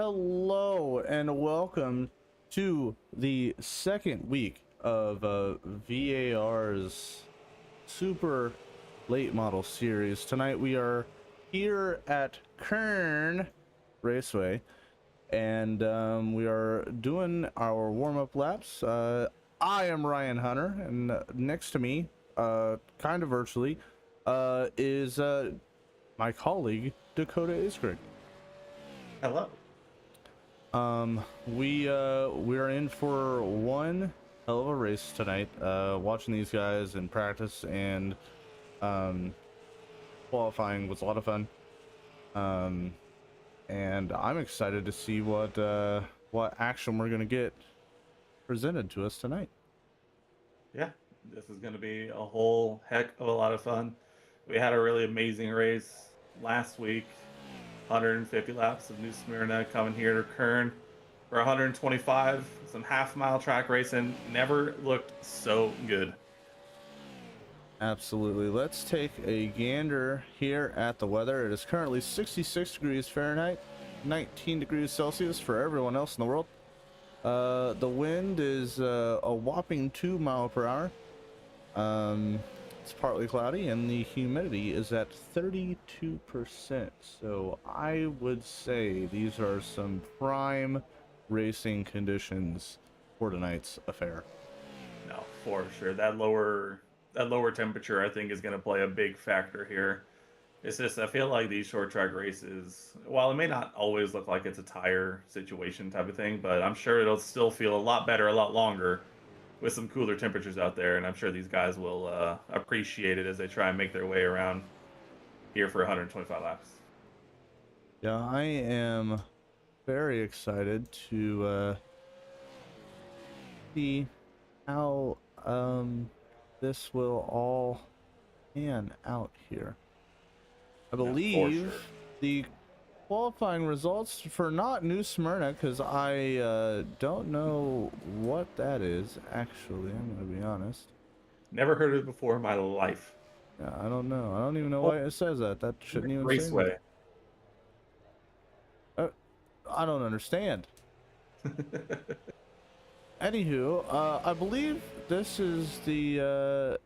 Hello and welcome to the second week of VAR's super late model series. Tonight we are here at Kern Raceway and we are doing our warm-up laps. I am Ryan Hunter, and next to me, kind of virtually, is my colleague Dakota Iskrig. Hello. We are in for one hell of a race tonight. Watching these guys in practice and qualifying was a lot of fun. And I'm excited to see what action we're gonna get presented to us tonight. Yeah, this is going to be a whole heck of a lot of fun. We had a really amazing race last week. 150 laps of New Smyrna coming here to Kern for 125. Some half-mile track racing. Never looked so good. Absolutely. Let's take a gander here at the weather. It is currently 66 degrees Fahrenheit, 19 degrees Celsius for everyone else in the world. The wind is a whopping 2 miles per hour. It's partly cloudy and the humidity is at 32%. So I would say these are some prime racing conditions for tonight's affair. No, for sure. That lower temperature, I think, is going to play a big factor here. It's just, I feel like these short track races, while it may not always look like it's a tire situation type of thing, but I'm sure it'll still feel a lot better, a lot longer with some cooler temperatures out there. And I'm sure these guys will appreciate it as they try and make their way around here for 125 laps. Yeah, I am very excited to see how this will all pan out here. I believe the qualifying results for not New Smyrna, because I don't know what that is, actually. I'm going to be honest. Never heard of it before in my life. Yeah, I don't know. I don't even know why it says that. That shouldn't even say Raceway. I don't understand. Anywho, I believe this is the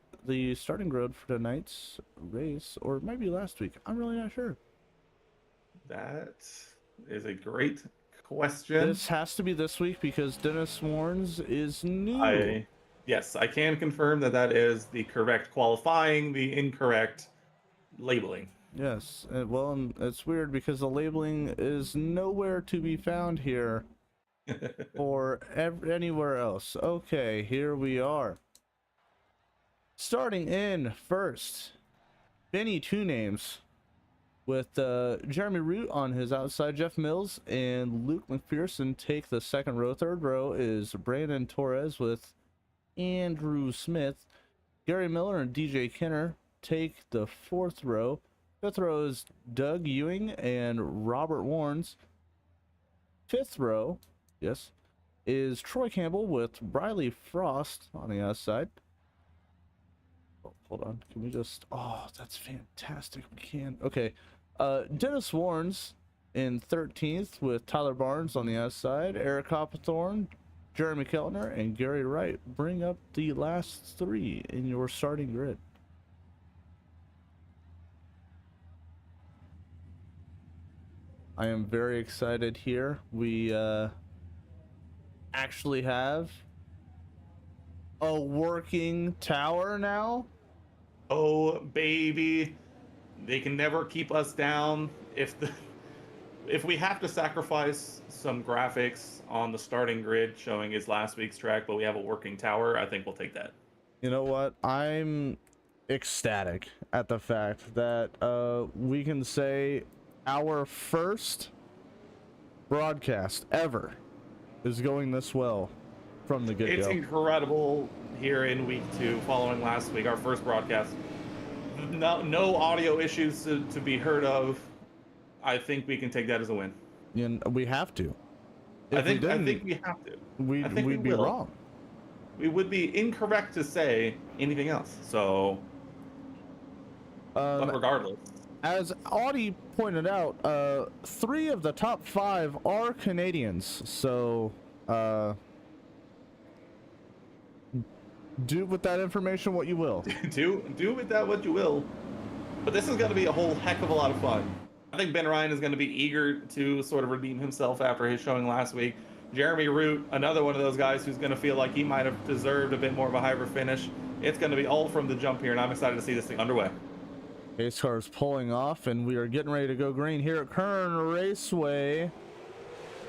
starting grid for tonight's race, or it might be last week. I'm really not sure. That is a great question. This has to be this week because Dennis Warnes is new. Yes, I can confirm that is the correct qualifying, the incorrect labeling. Yes, well, it's weird because the labeling is nowhere to be found here or anywhere else. Okay, here we are. Starting in first, Benny Two Names with Jeremy Root on his outside. Jeff Mills and Luke McPherson take the second row. Third row is Brandon Torres with Andrew Smith. Gary Miller and DJ Kenner take the fourth row. Fifth row is Doug Ewing and Robert Warnes. Fifth row, yes, is Troy Campbell with Riley Frost on the outside. Oh, hold on, can we just, oh, that's fantastic. We can, okay. Dennis Warnes in 13th with Tyler Barnes on the outside. Eric Hoppathorne, Jeremy Keltner, and Gary Wright bring up the last three in your starting grid. I am very excited here. We actually have a working tower now. Oh baby, they can never keep us down. If we have to sacrifice some graphics on the starting grid showing his last week's track, but we have a working tower, I think we'll take that. You know what? I'm ecstatic at the fact that we can say our first broadcast ever is going this well from the get-go. It's incredible here in week 2, following last week, our first broadcast. No audio issues to be heard of. I think we can take that as a win. And we have to. I think we have to. We'd be wrong. We would be incorrect to say anything else. So, but regardless, As Audie pointed out, 3 of the top 5 are Canadians, so do with that information what you will. do with that what you will. But this is going to be a whole heck of a lot of fun. I think Ben Ryan is going to be eager to sort of redeem himself after his showing last week. Jeremy Root, another one of those guys who's going to feel like he might have deserved a bit more of a higher finish. It's going to be all from the jump here, and I'm excited to see this thing underway. Pace car is pulling off, and we are getting ready to go green here at Kern Raceway.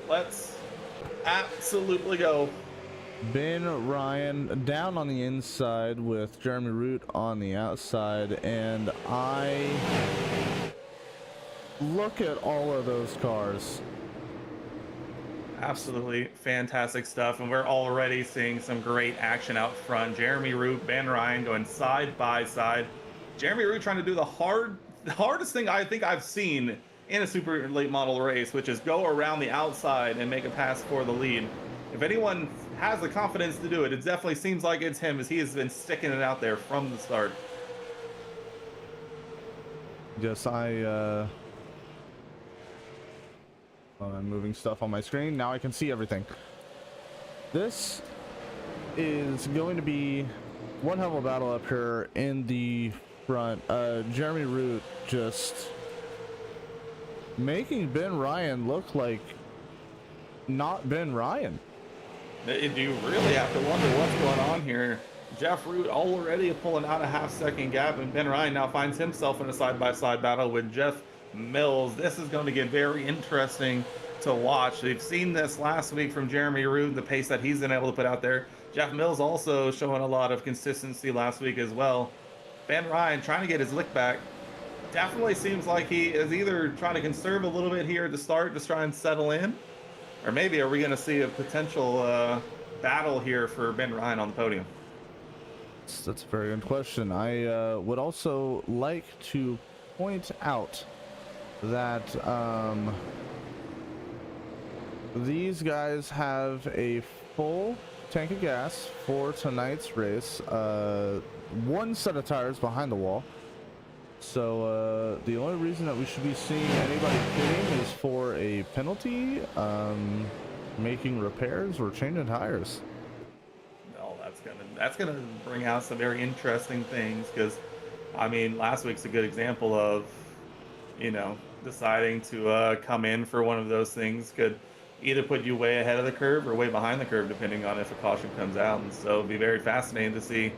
Let's absolutely go. Ben Ryan down on the inside with Jeremy Root on the outside, and I look at all of those cars. Absolutely fantastic stuff, and we're already seeing some great action out front. Jeremy Root, Ben Ryan going side by side. Jeremy Root trying to do the hardest thing I think I've seen in a super late model race, which is go around the outside and make a pass for the lead. If anyone has the confidence to do it, it definitely seems like it's him, as he has been sticking it out there from the start. Yes, I'm moving stuff on my screen. Now I can see everything. This is going to be one hell of a battle up here in the front. Jeremy Root just making Ben Ryan look like not Ben Ryan. You really have to wonder what's going on here. Jeff Root already pulling out a half-second gap, and Ben Ryan now finds himself in a side-by-side battle with Jeff Mills. This is going to get very interesting to watch. We've seen this last week from Jeremy Root, the pace that he's been able to put out there. Jeff Mills also showing a lot of consistency last week as well. Ben Ryan trying to get his lick back. Definitely seems like he is either trying to conserve a little bit here at the start, just try and settle in, or maybe are we going to see a potential battle here for Ben Ryan on the podium? That's a very good question. I would also like to point out that these guys have a full tank of gas for tonight's race. 1 set of tires behind the wall. So the only reason that we should be seeing anybody pitting is for a penalty, making repairs, or changing tires. No, that's gonna bring out some very interesting things, because I mean, last week's a good example of, you know, deciding to come in for one of those things could either put you way ahead of the curve or way behind the curve, depending on if a caution comes out. And so it'd be very fascinating to see,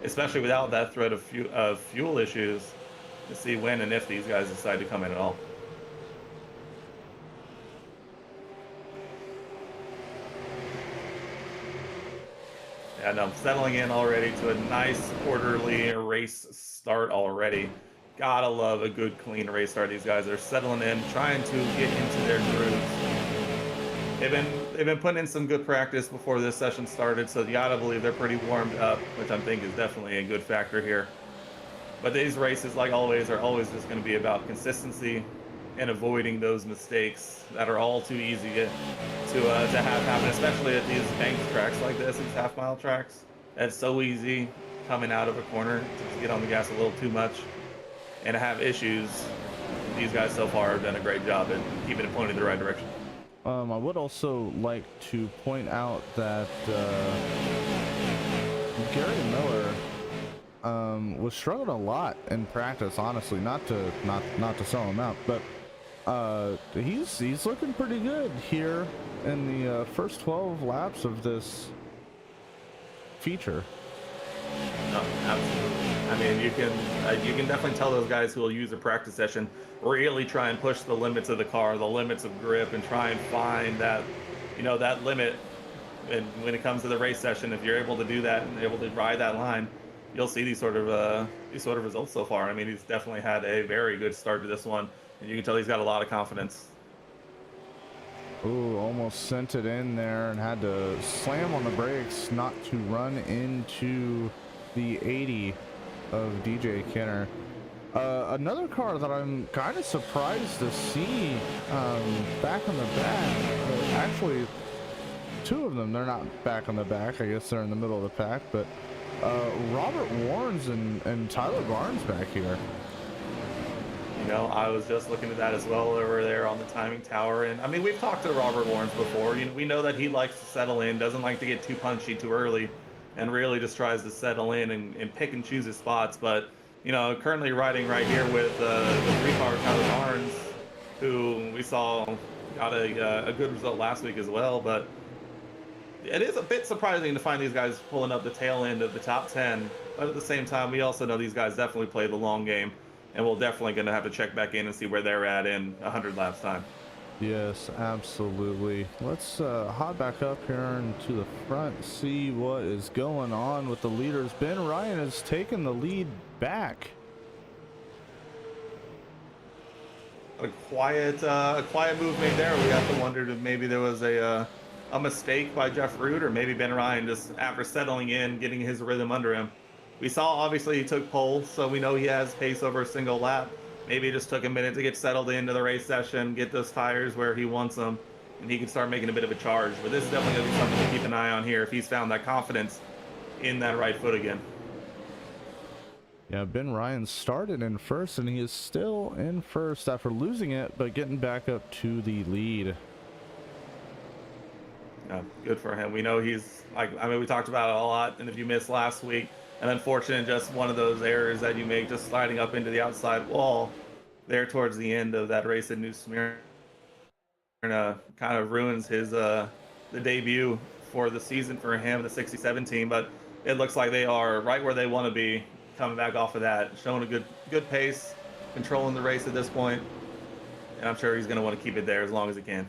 especially without that threat of fuel issues, to see when and if these guys decide to come in at all. And I'm settling in already to a nice orderly race start already. Gotta love a good clean race start. These guys are settling in, trying to get into their grooves. They've been putting in some good practice before this session started, so you gotta believe they're pretty warmed up, which I think is definitely a good factor here. But these races, like always, are always just going to be about consistency and avoiding those mistakes that are all too easy to have happen, especially at these banked tracks like this, these half-mile tracks. It's so easy coming out of a corner to just get on the gas a little too much and have issues. These guys so far have done a great job at keeping it pointed in the right direction. I would also like to point out that Gary Miller was struggling a lot in practice, honestly. Not to sell him out, but he's looking pretty good here in the first 12 laps of this feature. No, absolutely. I mean, you can definitely tell those guys who will use a practice session really try and push the limits of the car, the limits of grip, and try and find that, you know, that limit. And when it comes to the race session, if you're able to do that and able to ride that line, you'll see these sort of results so far. I mean, he's definitely had a very good start to this one, and you can tell he's got a lot of confidence. Ooh, almost sent it in there and had to slam on the brakes not to run into the 80 of DJ Kenner. Another car that I'm kind of surprised to see back on the back. Actually, 2 of them, they're not back on the back. I guess they're in the middle of the pack, but Robert Warrens and Tyler Barnes back here. You know, I was just looking at that as well over there on the timing tower. And I mean, we've talked to Robert Lawrence before. You know, we know that he likes to settle in, doesn't like to get too punchy too early, and really just tries to settle in and pick and choose his spots. But, you know, currently riding right here with the three-car Tyler Barnes, who we saw got a good result last week as well. But it is a bit surprising to find these guys pulling up the tail end of the top 10. But at the same time, we also know these guys definitely play the long game, and we're definitely going to have to check back in and see where they're at in 100 laps time. Yes, absolutely. Let's hop back up here and to the front, see what is going on with the leaders. Ben Ryan has taken the lead back. A quiet movement there. We have to wonder if maybe there was a mistake by Jeff Root, or maybe Ben Ryan just after settling in, getting his rhythm under him. We saw obviously he took pole, so we know he has pace over a single lap. Maybe it just took a minute to get settled into the race session, get those tires where he wants them, and he can start making a bit of a charge. But this is definitely going to be something to keep an eye on here if he's found that confidence in that right foot again. Yeah, Ben Ryan started in first, and he is still in first after losing it, but getting back up to the lead. Good for him. We know he's like, I mean, we talked about it a lot, and if you missed last week, and unfortunate, just one of those errors that you make, just sliding up into the outside wall there towards the end of that race at New Smyrna, kind of ruins his the debut for the season for him, the 67 team. But it looks like they are right where they want to be, coming back off of that, showing a good pace, controlling the race at this point, and I'm sure he's going to want to keep it there as long as he can.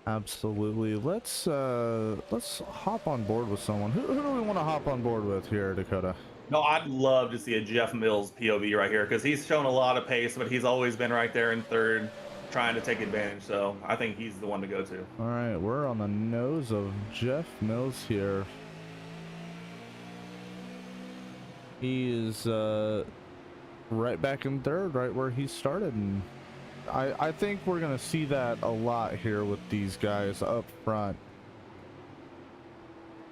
Absolutely. Let's hop on board with someone. Who do we want to hop on board with here, Dakota? No, I'd love to see a Jeff Mills POV right here, because he's shown a lot of pace, but he's always been right there in third, trying to take advantage. So I think he's the one to go to. All right, we're on the nose of Jeff Mills here. He is right back in third, right where he started, and I think we're gonna see that a lot here with these guys up front.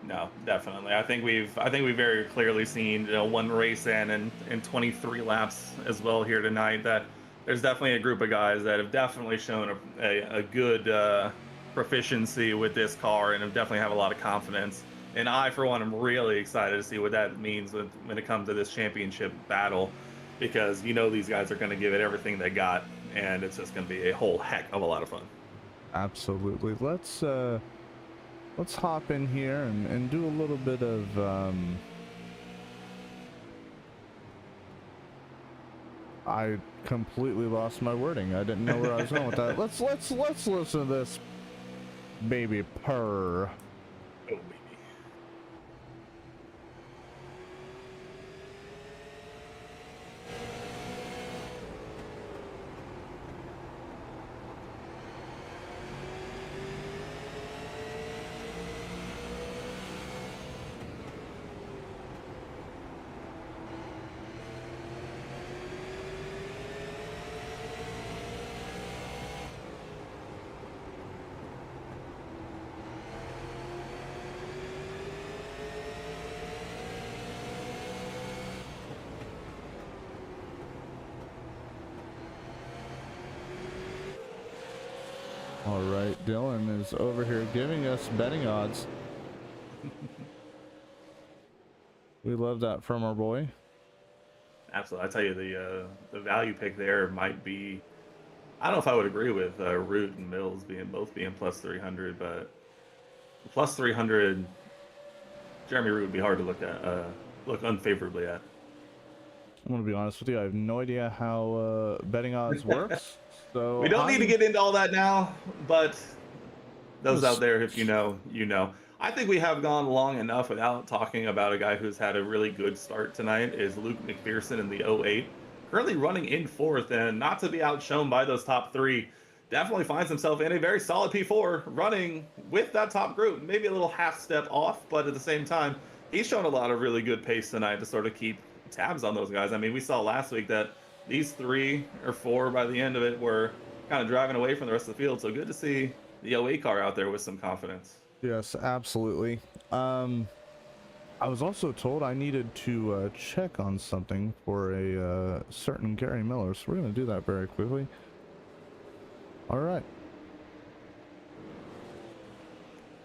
No, definitely. I think we've very clearly seen, you know, one race in 23 laps as well here tonight, that there's definitely a group of guys that have definitely shown a good proficiency with this car, and have definitely have a lot of confidence. And I, for one, am really excited to see what that means when it comes to this championship battle, because you know these guys are going to give it everything they got, and it's just going to be a whole heck of a lot of fun. Absolutely. Let's hop in here and do a little bit of I completely lost my wording. I didn't know where I was going with that. Let's listen to this baby purr. Oh, baby. All right, Dylan is over here giving us betting odds. We love that from our boy. Absolutely. I tell you, the value pick there might be, I don't know if I would agree with Root and Mills both being plus 300, but plus 300, Jeremy Root would be hard to look unfavorably at. I'm gonna be honest with you. I have no idea how betting odds works. So we don't need to get into all that now, but those out there, if you know, you know. I think we have gone long enough without talking about a guy who's had a really good start tonight. Is Luke McPherson in the 08, currently running in fourth, and not to be outshone by those top three. Definitely finds himself in a very solid P4, running with that top group. Maybe a little half step off, but at the same time, he's shown a lot of really good pace tonight to sort of keep tabs on those guys. I mean, we saw last week that these 3 or 4 by the end of it were kind of driving away from the rest of the field. So good to see the 08 car out there with some confidence. Yes, absolutely. I was also told I needed to check on something for a certain Gary Miller, so we're going to do that very quickly. All right.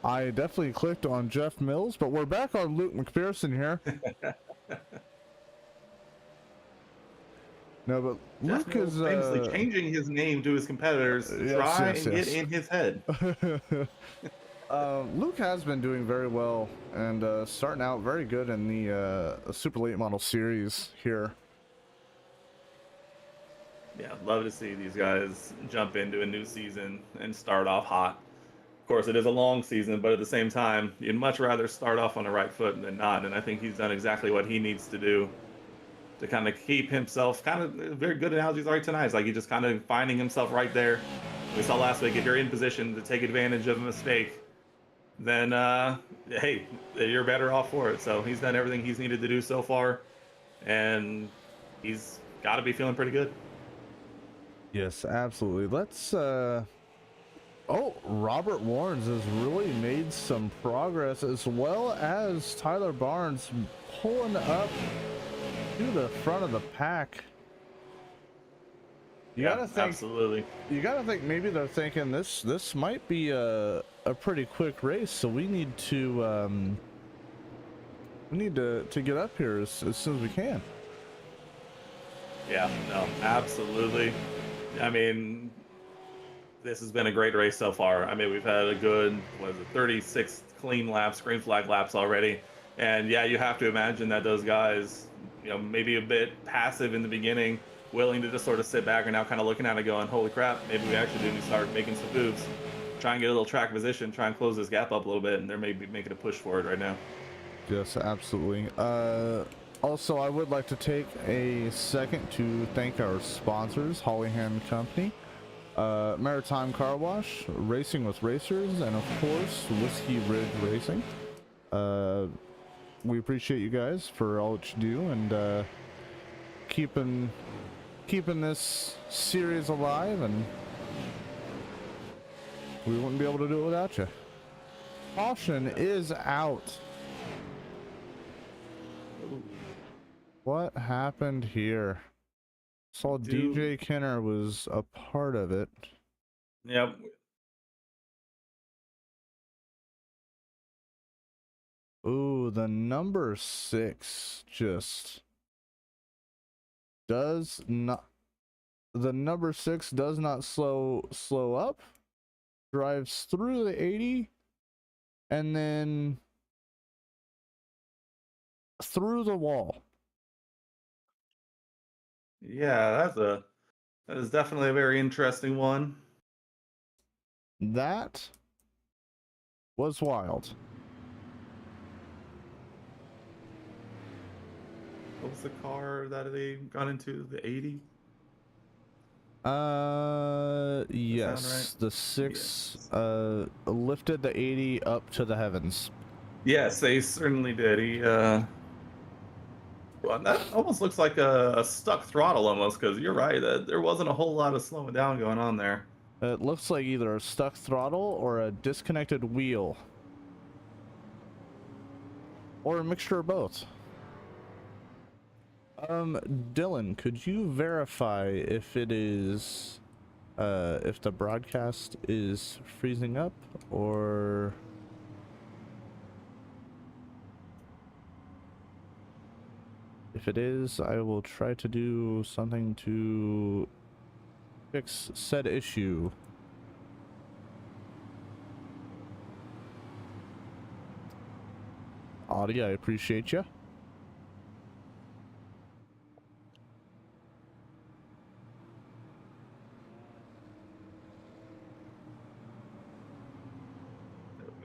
I definitely clicked on Jeff Mills, but we're back on Luke McPherson here. No, but Jeff Luke Mills is famously changing his name to his competitors to try and get in his head. Luke has been doing very well and starting out very good in the Super Late Model Series here. Yeah, love to see these guys jump into a new season and start off hot. Of course, it is a long season, but at the same time, you'd much rather start off on the right foot than not. And I think he's done exactly what he needs to do to kind of keep himself kind of very good analogies right tonight. It's like he's just kind of finding himself right there. We saw last week, if you're in position to take advantage of a mistake, then hey, you're better off for it. So he's done everything he's needed to do so far, and he's got to be feeling pretty good. Yes, absolutely. Let's oh, Robert Warrens has really made some progress, as well as Tyler Barnes pulling up to the front of the pack. You gotta think, absolutely. You gotta think maybe they're thinking this might be a pretty quick race, so we need to get up here as soon as we can. Yeah, no, absolutely. I mean, this has been a great race so far. I mean, we've had a good, 36 clean laps, green flag laps already. And yeah, you have to imagine that those guys, maybe a bit passive in the beginning, willing to just sort of sit back and now kind of looking at it going, holy crap, maybe we actually do need to start making some moves, try and get a little track position, try and close this gap up a little bit, and they're maybe making a push forward right now. Yes, absolutely. Also, I would like to take a second to thank our sponsors, Hollyhand Company, Meritime Carwash, Racing with Racers, and of course, Whiskey Ridge Racing. We appreciate you guys for all that you do and keeping this series alive, and we wouldn't be able to do it without you. Caution is out. What happened here? Saw DJ Kenner was a part of it. Yep. Ooh, the number 6 just does not. The number 6 does not slow up. Drives through the 80 and then through the wall. Yeah, that is definitely a very interesting one. That was wild. What was the car that they got into? The 80? Yes, right? The 6 lifted the 80 up to the heavens. Yes, they certainly did. He well, that almost looks like a stuck throttle almost, because you're right, there wasn't a whole lot of slowing down going on there. It looks like either a stuck throttle or a disconnected wheel, or a mixture of both. Dylan, could you verify if it is if the broadcast is freezing up, or if it is, I will try to do something to fix said issue. Audie, I appreciate you.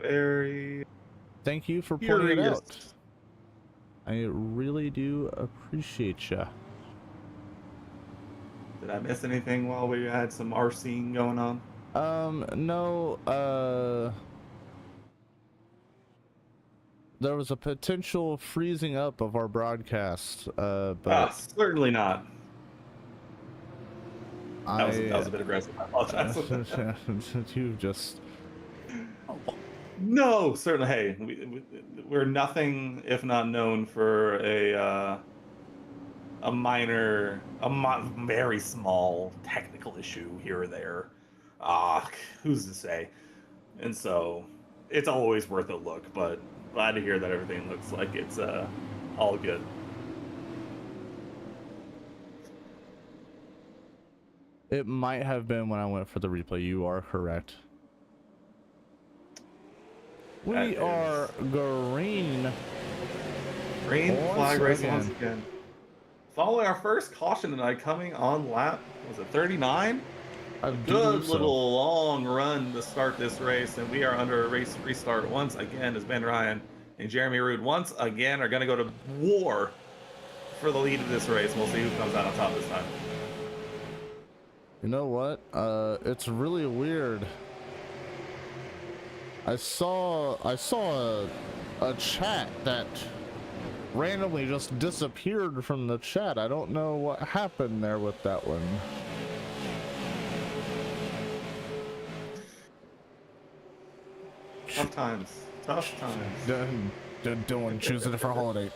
Very. Thank you for pointing it out. I really do appreciate you. Did I miss anything while we had some RCing going on? No, there was a potential freezing up of our broadcast, but certainly not. That was a bit aggressive. I apologize. You just No, certainly. Hey, we're nothing if not known for a minor, very small technical issue here or there. Ah, who's to say? And so it's always worth a look. But glad to hear that everything looks like it's all good. It might have been when I went for the replay. You are correct. We are green. Green flag racing again. once again. Following our first caution tonight, coming on lap, was it 39? A Good little long run to start this race, and we are under a race restart once again as Ben Ryan and Jeremy Root once again are going to go to war for the lead of this race. We'll see who comes out on top this time. You know what? It's really weird. I saw a chat that randomly just disappeared from the chat. I don't know what happened there with that one. Tough times. Tough times. Dylan, choose a different holiday.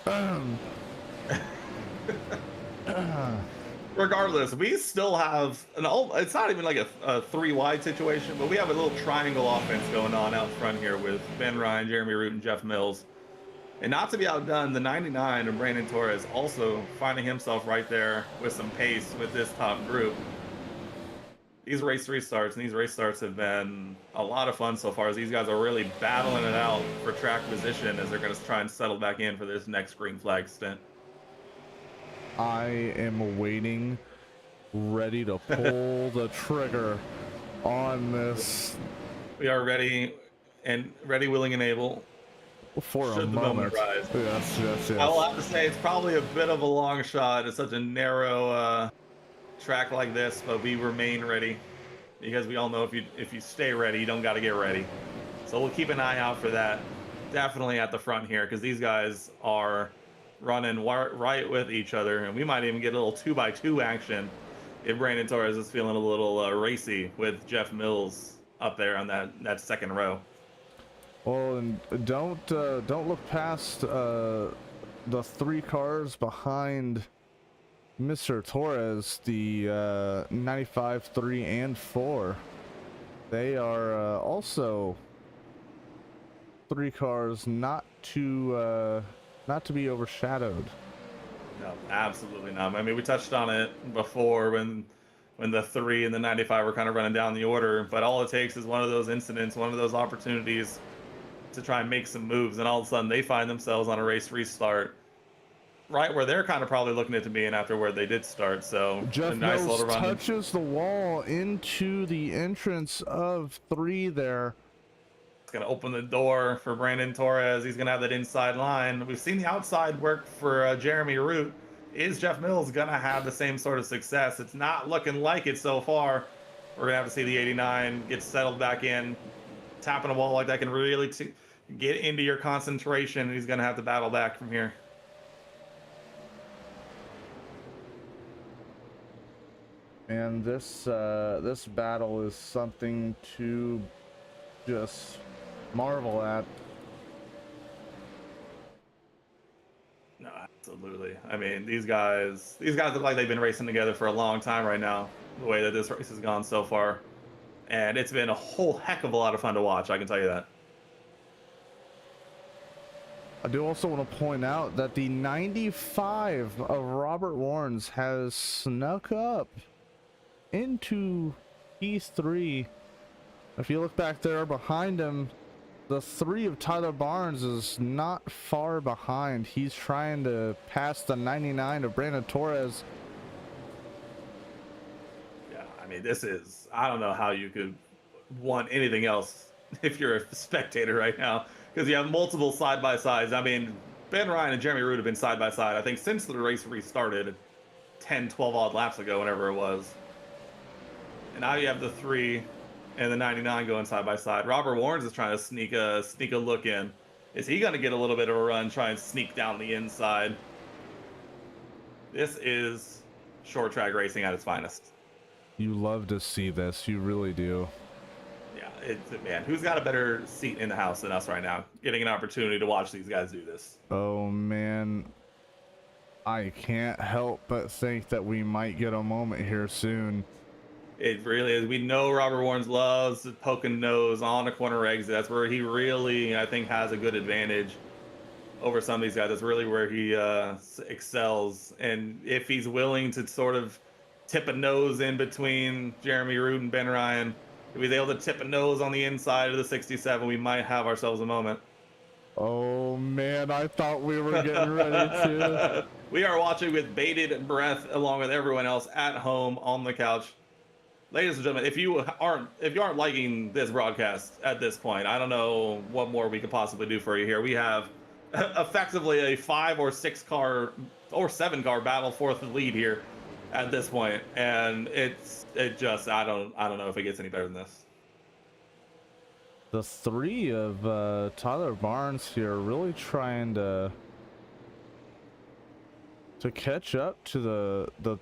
Regardless, we still have it's not even like a three wide situation, but we have a little triangle offense going on out front here with Ben Ryan, Jeremy Root, and Jeff Mills. And not to be outdone, the 99 of Brandon Torres also finding himself right there with some pace with this top group. These race restarts and these race starts have been a lot of fun so far, as these guys are really battling it out for track position as they're going to try and settle back in for this next green flag stint. I am waiting, ready to pull the trigger on this. We are ready, willing, and able. For Should a the moment rise. Yes. I will have to say it's probably a bit of a long shot. It's such a narrow track like this, but we remain ready because we all know if you stay ready, you don't got to get ready. So we'll keep an eye out for that. Definitely at the front here, because these guys are running right with each other, and we might even get a little 2x2 action if Brandon Torres is feeling a little racy with Jeff Mills up there on that second row. Well, and don't look past the three cars behind Mr. Torres, the 95, 3, and 4. They are also three cars not to be overshadowed. No, absolutely not. I mean, we touched on it before when the 3 and the 95 were kind of running down the order, but all it takes is one of those incidents, one of those opportunities to try and make some moves, and all of a sudden they find themselves on a race restart right where they're kind of probably looking at to be and after where they did start. So Jeff a nice Mills little run touches the wall into the entrance of 3 there. It's going to open the door for Brandon Torres. He's going to have that inside line. We've seen the outside work for Jeremy Root. Is Jeff Mills going to have the same sort of success? It's not looking like it so far. We're going to have to see the 89 get settled back in. Tapping a wall like that can really get into your concentration. He's going to have to battle back from here. And this battle is something to just marvel at. No, absolutely. I mean, these guys look like they've been racing together for a long time right now, the way that this race has gone so far. And it's been a whole heck of a lot of fun to watch, I can tell you that. I do also want to point out that the 95 of Robert Warrens has snuck up into P3. If you look back there behind him, the 3 of Tyler Barnes is not far behind. He's trying to pass the 99 of Brandon Torres. Yeah, I mean, I don't know how you could want anything else if you're a spectator right now, because you have multiple side-by-sides. I mean, Ben Ryan and Jeremy Root have been side-by-side, I think, since the race restarted 10, 12 odd laps ago, whenever it was. And now you have the 3 and the 99 going side by side. Robert Warrens is trying to sneak a look in. Is he going to get a little bit of a run, try and sneak down the inside? This is short track racing at its finest. You love to see this. You really do. Yeah, Man, who's got a better seat in the house than us right now? Getting an opportunity to watch these guys do this. Oh man, I can't help but think that we might get a moment here soon. It really is. We know Robert Warnes loves poking nose on a corner exit. That's where he really, I think, has a good advantage over some of these guys. That's really where he excels. And if he's willing to sort of tip a nose in between Jeremy Root and Ben Ryan, if he's able to tip a nose on the inside of the 67, we might have ourselves a moment. Oh man, I thought we were getting ready to. We are watching with bated breath along with everyone else at home on the couch. Ladies and gentlemen, if you aren't liking this broadcast at this point, I don't know what more we could possibly do for you here. We have effectively a 5 or 6 car or 7 car battle for the lead here at this point, and I don't know if it gets any better than this. The 3 of Tyler Barnes here really trying to catch up to the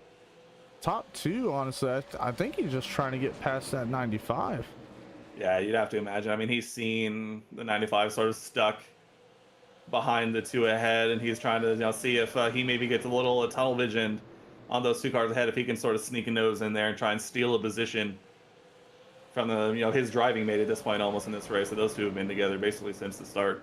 top 2. Honestly, I think he's just trying to get past that 95. Yeah, you'd have to imagine. I mean, he's seen the 95 sort of stuck behind the 2 ahead, and he's trying to see if he maybe gets a little tunnel vision on those 2 cars ahead, if he can sort of sneak a nose in there and try and steal a position from the his driving mate at this point almost in this race. So those 2 have been together basically since the start.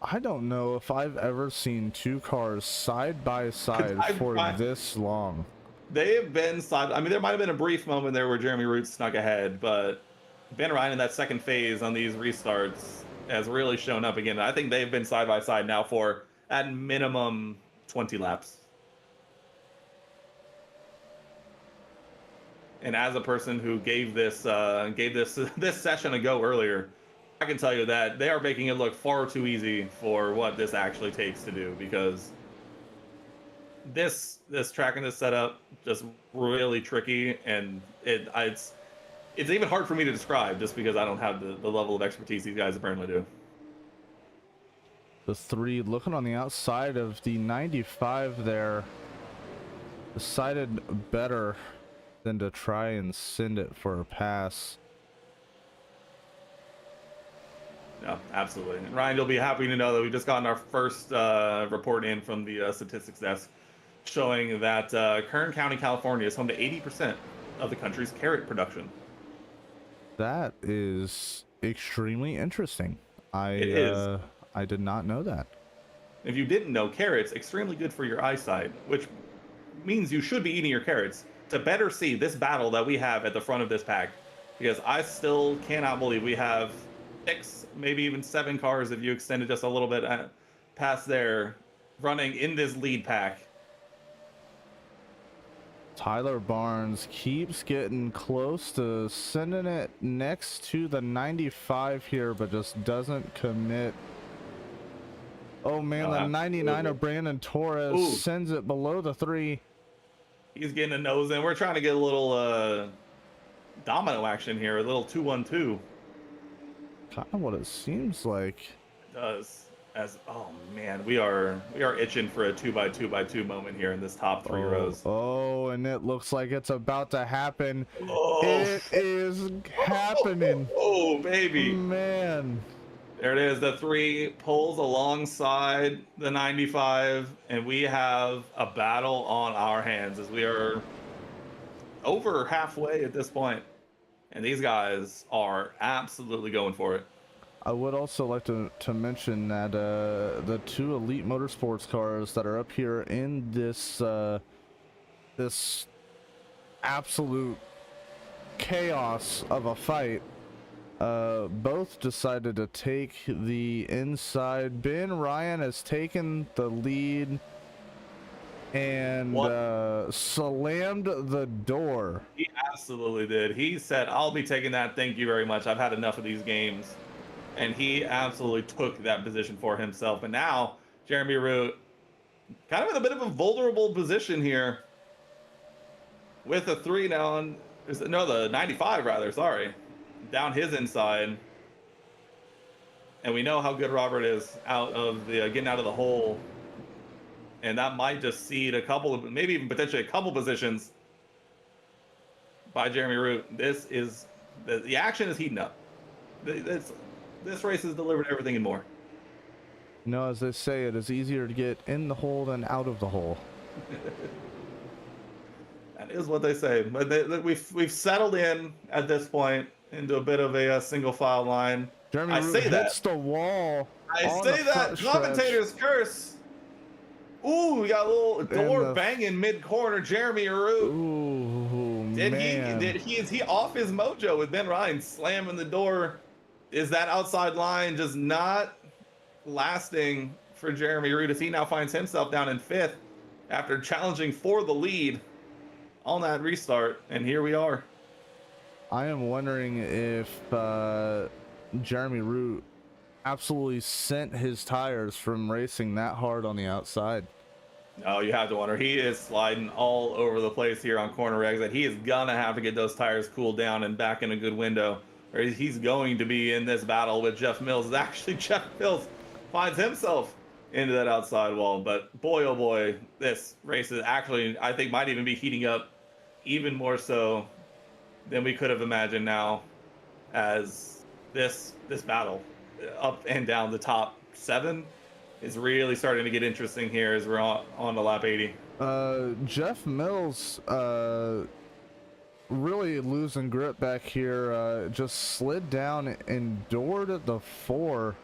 I don't know if I've ever seen 2 cars side by side for this long. They have been side. I mean, there might have been a brief moment there where Jeremy Root snuck ahead, but Ben Ryan in that second phase on these restarts has really shown up again. I think they've been side by side now for at minimum 20 laps. And as a person who gave this session a go earlier, I can tell you that they are making it look far too easy for what this actually takes to do, because this track and this setup just really tricky, and it's even hard for me to describe just because I don't have the level of expertise these guys apparently do. The 3 looking on the outside of the 95 there decided better than to try and send it for a pass. Yeah, absolutely. And Ryan, you'll be happy to know that we've just gotten our first report in from the statistics desk showing that Kern County, California is home to 80% of the country's carrot production. That is extremely interesting. It is. I did not know that. If you didn't know, carrots extremely good for your eyesight, which means you should be eating your carrots to better see this battle that we have at the front of this pack, because I still cannot believe we have 6, maybe even 7 cars if you extend it just a little bit past there, running in this lead pack. Tyler Barnes keeps getting close to sending it next to the 95 here, but just doesn't commit. Oh man, the 99 of Brandon Torres sends it below the 3. He's getting a nose in. We're trying to get a little domino action here, a little 2-1-2. Kind of what it seems like. It does. Oh man, we are itching for a 2x2x2 moment here in this top 3 rows. Oh, and it looks like it's about to happen. It is happening. Oh baby, man. There it is. The 3 pulls alongside the 95, and we have a battle on our hands as we are over halfway at this point. And these guys are absolutely going for it. I would also like to mention that the 2 Elite Motorsports cars that are up here in this this absolute chaos of a fight, both decided to take the inside. Ben Ryan has taken the lead and slammed the door. He absolutely did. He said, "I'll be taking that. Thank you very much. I've had enough of these games." And he absolutely took that position for himself. And now Jeremy Root kind of in a bit of a vulnerable position here with a 3 down. No, the 95 rather. Sorry, down his inside. And we know how good Robert is out of the getting out of the hole. And that might just cede a couple of, maybe even potentially a couple positions by Jeremy Root. This is the action is heating up. This race has delivered everything and more. You know, as they say, it is easier to get in the hole than out of the hole. That is what they say. But we've settled in at this point into a bit of a single file line. Jeremy I Root say hits that. the wall. I on say the that. front stretch. Commentator's curse. Ooh, we got a little door the- banging mid corner. Jeremy Root. Ooh, man. Is he off his mojo with Ben Ryan slamming the door? Is that outside line just not lasting for Jeremy Root as he now finds himself down in 5th after challenging for the lead on that restart? And here we are. I am wondering if Jeremy Root absolutely sent his tires from racing that hard on the outside. No, you have to wonder. He is sliding all over the place here on corner exit. He is gonna have to get those tires cooled down and back in a good window, or he's going to be in this battle with Jeff Mills. Actually, Jeff Mills finds himself into that outside wall. But boy, oh boy, this race is actually, I think, might even be heating up even more so than we could have imagined now, as this battle up and down the top 7 is really starting to get interesting here as we're on the lap 80. Jeff Mills really losing grip back here, just slid down and doored at the 4.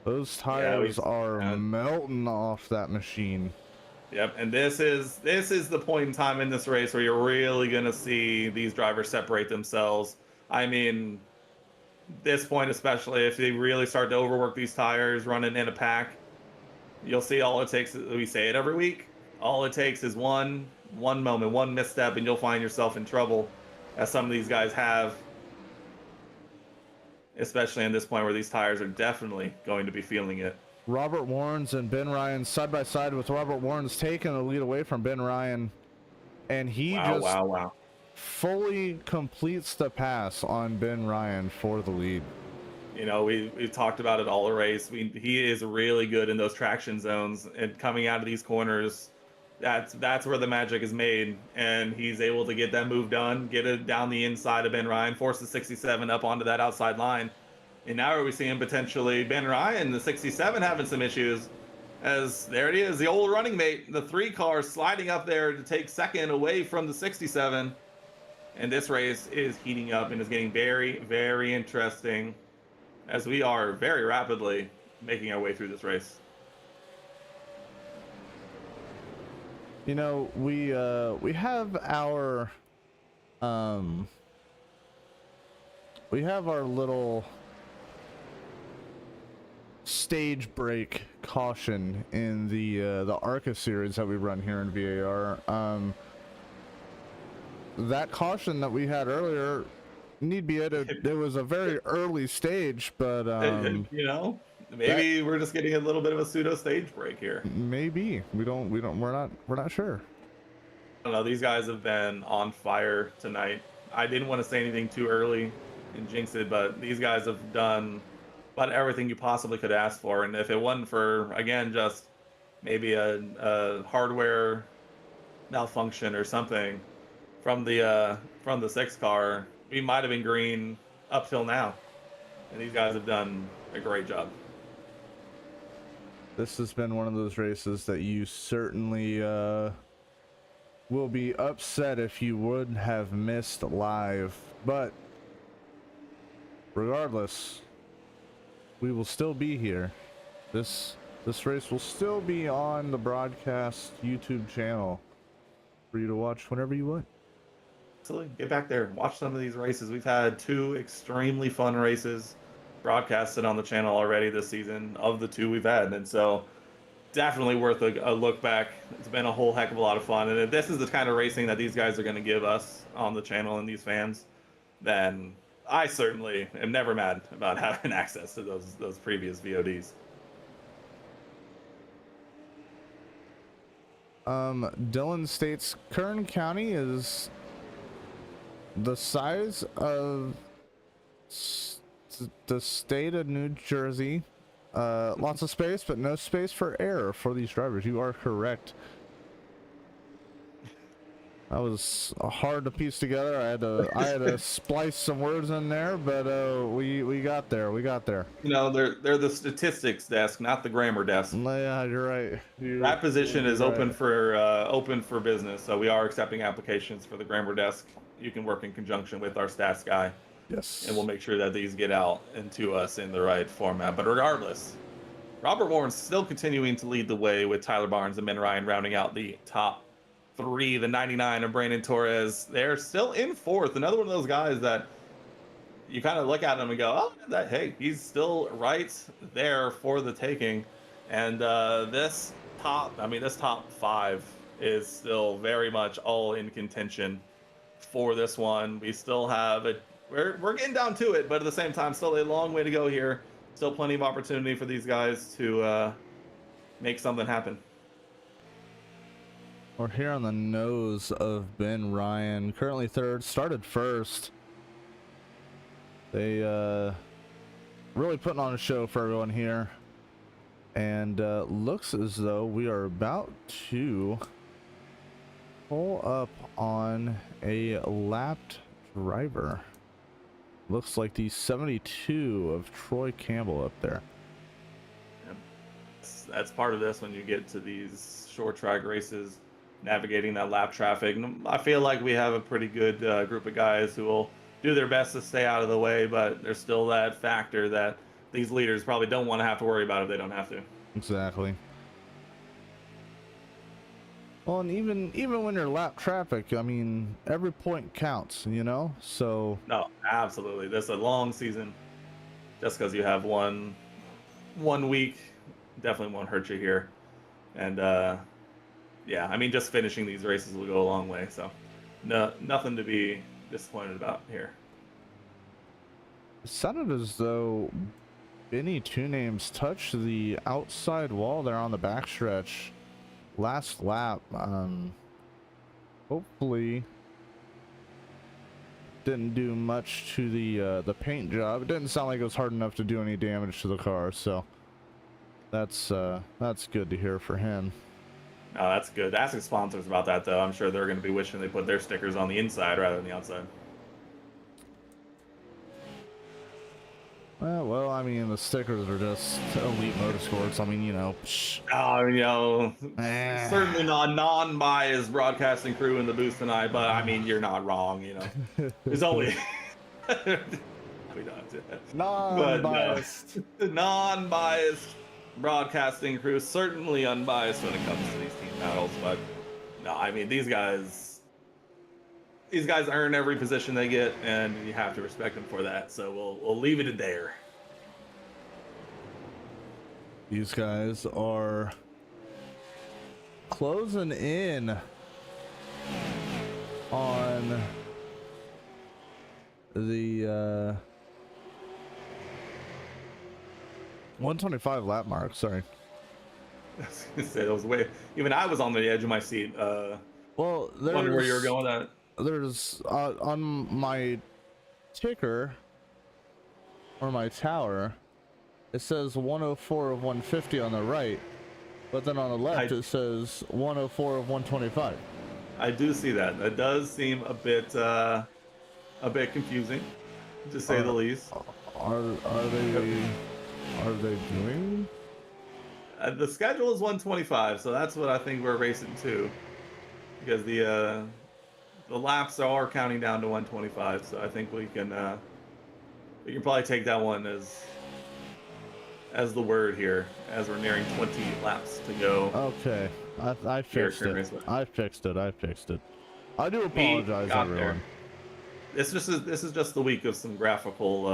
Those tires are melting off that machine. Yep, and this is the point in time in this race where you're really gonna see these drivers separate themselves. I mean, this point especially, if they really start to overwork these tires running in a pack, you'll see all it takes, we say it every week, all it takes is one moment, one misstep, and you'll find yourself in trouble, as some of these guys have, especially in this point where these tires are definitely going to be feeling it. Robert Warrens and Ben Ryan side by side, with Robert Warrens taking the lead away from Ben Ryan, and he wow. fully completes the pass on Ben Ryan for the lead. You know, we've talked about it all the race. He is really good in those traction zones, and coming out of these corners, that's where the magic is made. And he's able to get that move done, get it down the inside of Ben Ryan, force the 67 up onto that outside line. And now we're seeing potentially Ben Ryan, the 67, having some issues, as there it is, the old running mate, the 3 car sliding up there to take second away from the 67. And this race is heating up and is getting very, very interesting, as we are very rapidly making our way through this race. You know, we have our little stage break caution in the ARCA series that we run here in VAR. That caution that we had earlier, need be it was a very early stage, but you know, maybe we're just getting a little bit of a pseudo stage break here. Maybe we're not sure. I don't know, these guys have been on fire tonight. I didn't want to say anything too early and jinx it, but these guys have done about everything you possibly could ask for. And if it wasn't for, again, just maybe a hardware malfunction or something from the 6 car, we might have been green up till now. And these guys have done a great job. This has been one of those races that you certainly will be upset if you would have missed live, but regardless, we will still be here. This race will still be on the broadcast YouTube channel for you to watch whenever you want. Absolutely. Get back there, watch some of these races. We've had 2 extremely fun races broadcasted on the channel already this season, of the 2 we've had, and so definitely worth a look back. It's been a whole heck of a lot of fun, and if this is the kind of racing that these guys are going to give us on the channel and these fans, then I certainly am never mad about having access to those previous VODs. Dylan states Kern County is the size of the state of New Jersey. Lots of space, but no space for error for these drivers. You are correct. That was hard to piece together. I had to splice some words in there, but we got there. We got there. You know, they're the statistics desk, not the grammar desk. Yeah, you're right. That position is You're right. open for business, so we are accepting applications for the grammar desk. You can work in conjunction with our stats guy, Yes. and we'll make sure that these get out into us in the right format. But regardless, Robert Warren's still continuing to lead the way with Tyler Barnes and Ben Ryan rounding out the top three. The 99 of Brandon Torres, they're still in fourth. Another one of those guys that you kind of look at him and go, oh, that hey, he's still right there for the taking. And this top five is still very much all in contention for this one. We still have it. We're getting down to it, but at the same time, still a long way to go here. Still plenty of opportunity for these guys to make something happen. We're here on the nose of Ben Ryan, currently third, started first. They really putting on a show for everyone here, and looks as though we are about to pull up on a lapped driver. Looks like the 72 of Troy Campbell up there. That's part of this when you get to these short track races, navigating that lap traffic. And I feel like we have a pretty good group of guys who will do their best to stay out of the way, but there's still that factor that these leaders probably don't want to have to worry about if they don't have to. Exactly. Well, and even when you're lap traffic, I mean, every point counts, you know? So No, absolutely. This is a long season. Just because you have one week definitely won't hurt you here. And yeah, I mean, just finishing these races will go a long way. So no, nothing to be disappointed about here. it sounded as though Benny Two Names touched the outside wall there on the backstretch last lap. Hopefully didn't do much to the paint job. It didn't sound like it was hard enough to do any damage to the car, so that's good to hear for him. Oh, that's good. Asking sponsors about that, though. I'm sure they're going to be wishing they put their stickers on the inside rather than the outside. Well, I mean, the stickers are just Elite Motorsports. I mean, you know. Oh, you know, certainly not non-biased broadcasting crew in the booth tonight, but I mean, you're not wrong. You know, there's only we don't do that. Non-biased. But, no, non-biased broadcasting crew, certainly unbiased when it comes to these team battles. But no, I mean, these guys earn every position they get, and you have to respect them for that. So we'll leave it there. These guys are closing in on the 125 lap mark. Sorry. I was gonna say, that was way. Even I was on the edge of my seat. Well, wondering where you were going at. There's on my ticker or my tower, it says 104 of 150 on the right, but then on the left it says 104 of 125. I do see that. That does seem a bit confusing, to say the least. Are they doing? The schedule is 125, so that's what I think we're racing to, because the laps are counting down to 125. So I think we can probably take that one as the word here, as we're nearing 20 laps to go. Okay, I fixed it. I fixed it. I do apologize, everyone. This is just the week of some graphical,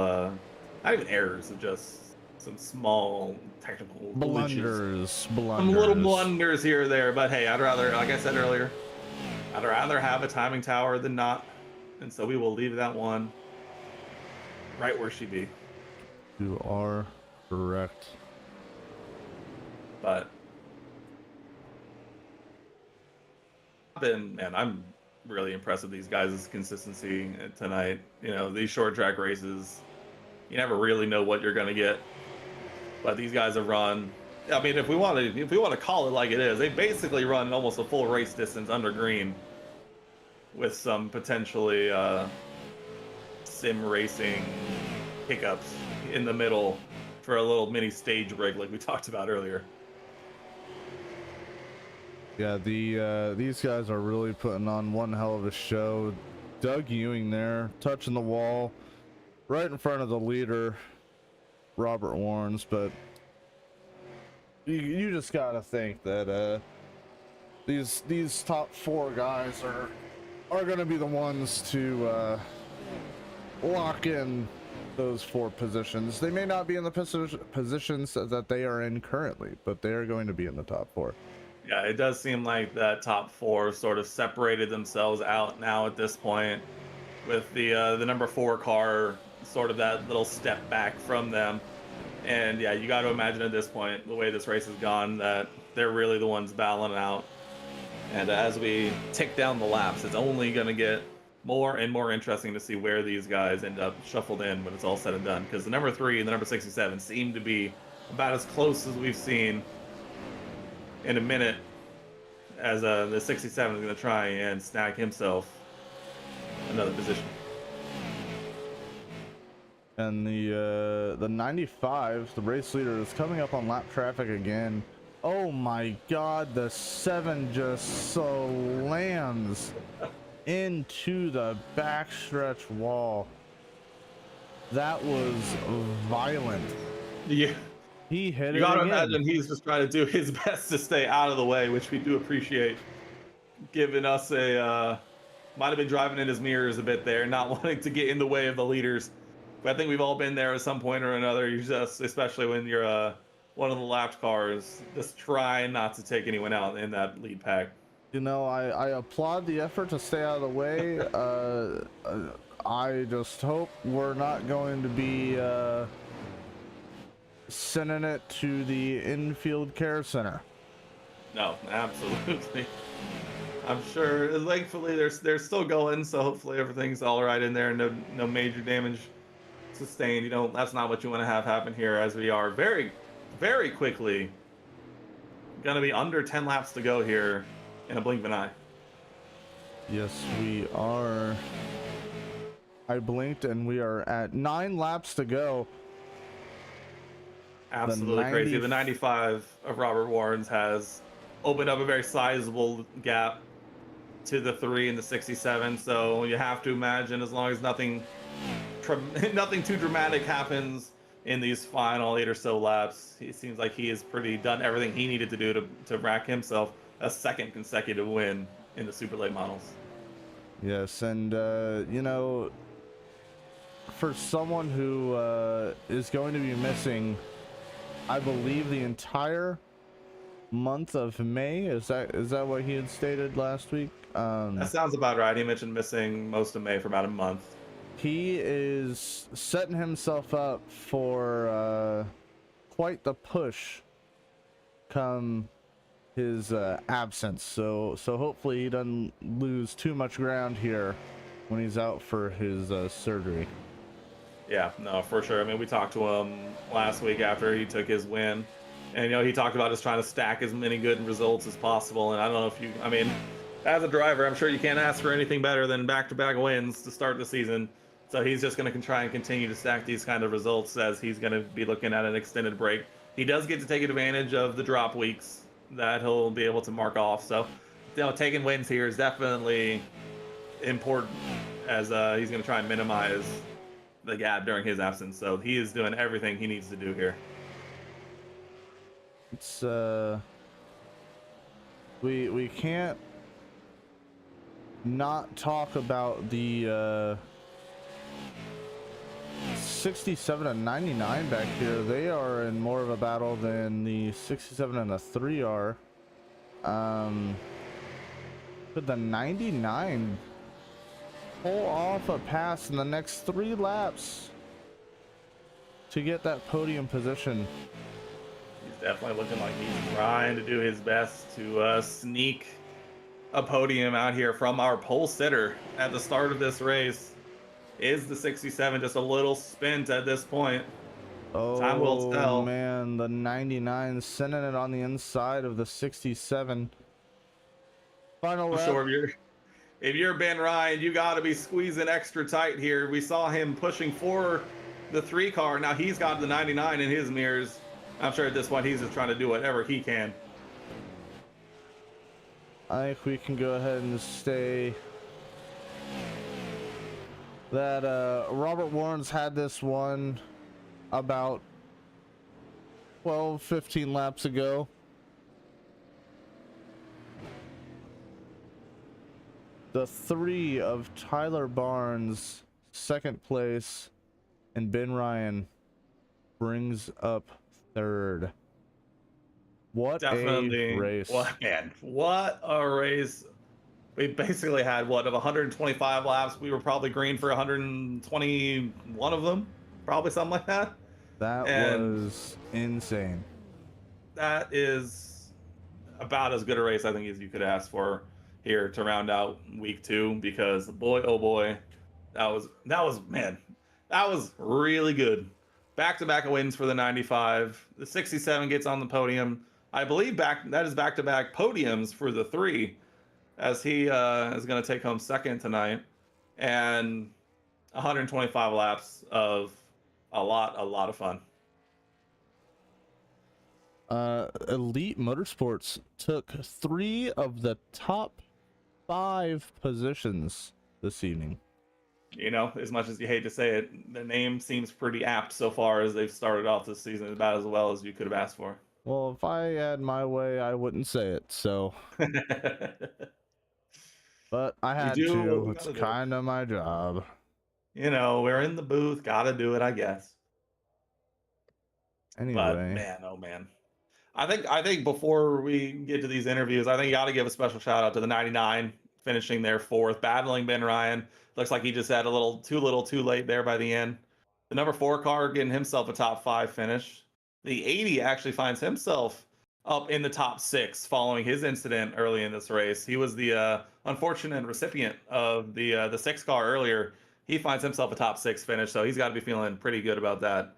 not even errors, just some small technical blunders. Some little blunders here or there. But hey, I'd rather, like I said earlier, I'd rather have a timing tower than not, and so we will leave that one right where she be. You are correct. But I'm really impressed with these guys' consistency tonight. You know, these short track races, you never really know what you're going to get. But these guys have run. I mean, if we want to call it like it is, they basically run almost a full race distance under green with some potentially sim racing hiccups in the middle for a little mini stage rig like we talked about earlier. Yeah, these guys are really putting on one hell of a show. Doug Ewing there, touching the wall, right in front of the leader, Robert Warnes. But you just gotta think that these top 4 guys are gonna be the ones to lock in those 4 positions. They may not be in the positions that they are in currently, but they are going to be in the top 4. Yeah, it does seem like that top 4 sort of separated themselves out now at this point, with the number 4 car sort of that little step back from them. And yeah, you got to imagine at this point, the way this race has gone, that they're really the ones battling it out. And as we tick down the laps, it's only going to get more and more interesting to see where these guys end up shuffled in when it's all said and done. Because the number 3 and the number 67 seem to be about as close as we've seen in a minute, as the 67 is going to try and snag himself another position. And the 95, the race leader, is coming up on lap traffic again. Oh my god, the 7 just slams into the backstretch wall. That was violent. Yeah. He hit it. You gotta again. imagine he's just trying to do his best to stay out of the way, which we do appreciate. Giving us a might have been driving in his mirrors a bit there, not wanting to get in the way of the leaders. But I think we've all been there at some point or another. You just, especially when you're one of the lapped cars, just try not to take anyone out in that lead pack. You know, I applaud the effort to stay out of the way. I just hope we're not going to be sending it to the infield care center. No, absolutely. I'm sure. Thankfully, they're still going, so hopefully everything's all right in there. No major damage sustained. You know, that's not what you want to have happen here, as we are very, very quickly gonna be under 10 laps to go here in a blink of an eye. Yes, we are. I blinked and we are at 9 laps to go. Absolutely crazy. The 95 of Robert Warnes has opened up a very sizable gap to the 3 and the 67. So you have to imagine, as long as nothing too dramatic happens in these final 8 or so laps, it seems like he has pretty done everything he needed to do to rack himself a 2nd consecutive win in the super late models. Yes, and you know, for someone who is going to be missing, I believe, the entire month of May, is that what he had stated last week? That sounds about right. He mentioned missing most of May for about a month. He is setting himself up for quite the push come his absence. So hopefully he doesn't lose too much ground here when he's out for his surgery. Yeah, no, for sure. I mean, we talked to him last week after he took his win, and, you know, he talked about just trying to stack as many good results as possible. And I don't know if I mean, as a driver, I'm sure you can't ask for anything better than back-to-back wins to start the season. So he's just going to try and continue to stack these kind of results as he's going to be looking at an extended break. He does get to take advantage of the drop weeks that he'll be able to mark off. So, you know, taking wins here is definitely important, as he's going to try and minimize the gap during his absence. So he is doing everything he needs to do here. It's we can't not talk about the 67 and 99 back here. They are in more of a battle than the 67 and the 3 are. Could the 99 pull off a pass in the next 3 laps to get that podium position? He's definitely looking like he's trying to do his best to sneak a podium out here from our pole sitter at the start of this race. Is the 67 just a little spent at this point? Oh, time will tell. Man, the 99 sending it on the inside of the 67. Final lap. Sure, if you're Ben Ryan, you got to be squeezing extra tight here. We saw him pushing for the 3 car. Now he's got the 99 in his mirrors. I'm sure at this point he's just trying to do whatever he can. I think we can go ahead and stay that Robert Warren's had this one about 12-15 laps ago. The 3 of Tyler Barnes, second place, and Ben Ryan brings up third. What Definitely a race. What a race. We basically had, what, of 125 laps, we were probably green for 121 of them, probably something like that. That was insane. That is about as good a race, I think, as you could ask for here to round out week 2, because boy, oh boy, that was really good. Back-to-back wins for the 95. The 67 gets on the podium. I believe that is back-to-back podiums for the 3, as he is going to take home second tonight, and 125 laps of a lot of fun. Elite Motorsports took 3 of the top 5 positions this evening. You know, as much as you hate to say it, the name seems pretty apt so far, as they've started off this season about as well as you could have asked for. Well, if I had my way, I wouldn't say it, so. But I had to. It's kind of my job. You know, we're in the booth, gotta do it, I guess. Anyway. But man, oh man. I think before we get to these interviews, I think you got to give a special shout out to the 99 finishing there 4th, battling Ben Ryan. Looks like he just had a little too late there by the end. The number 4 car getting himself a top 5 finish. The 80 actually finds himself up in the top 6 following his incident early in this race. He was the unfortunate recipient of the 6 car earlier. He finds himself a top 6 finish, so he's got to be feeling pretty good about that.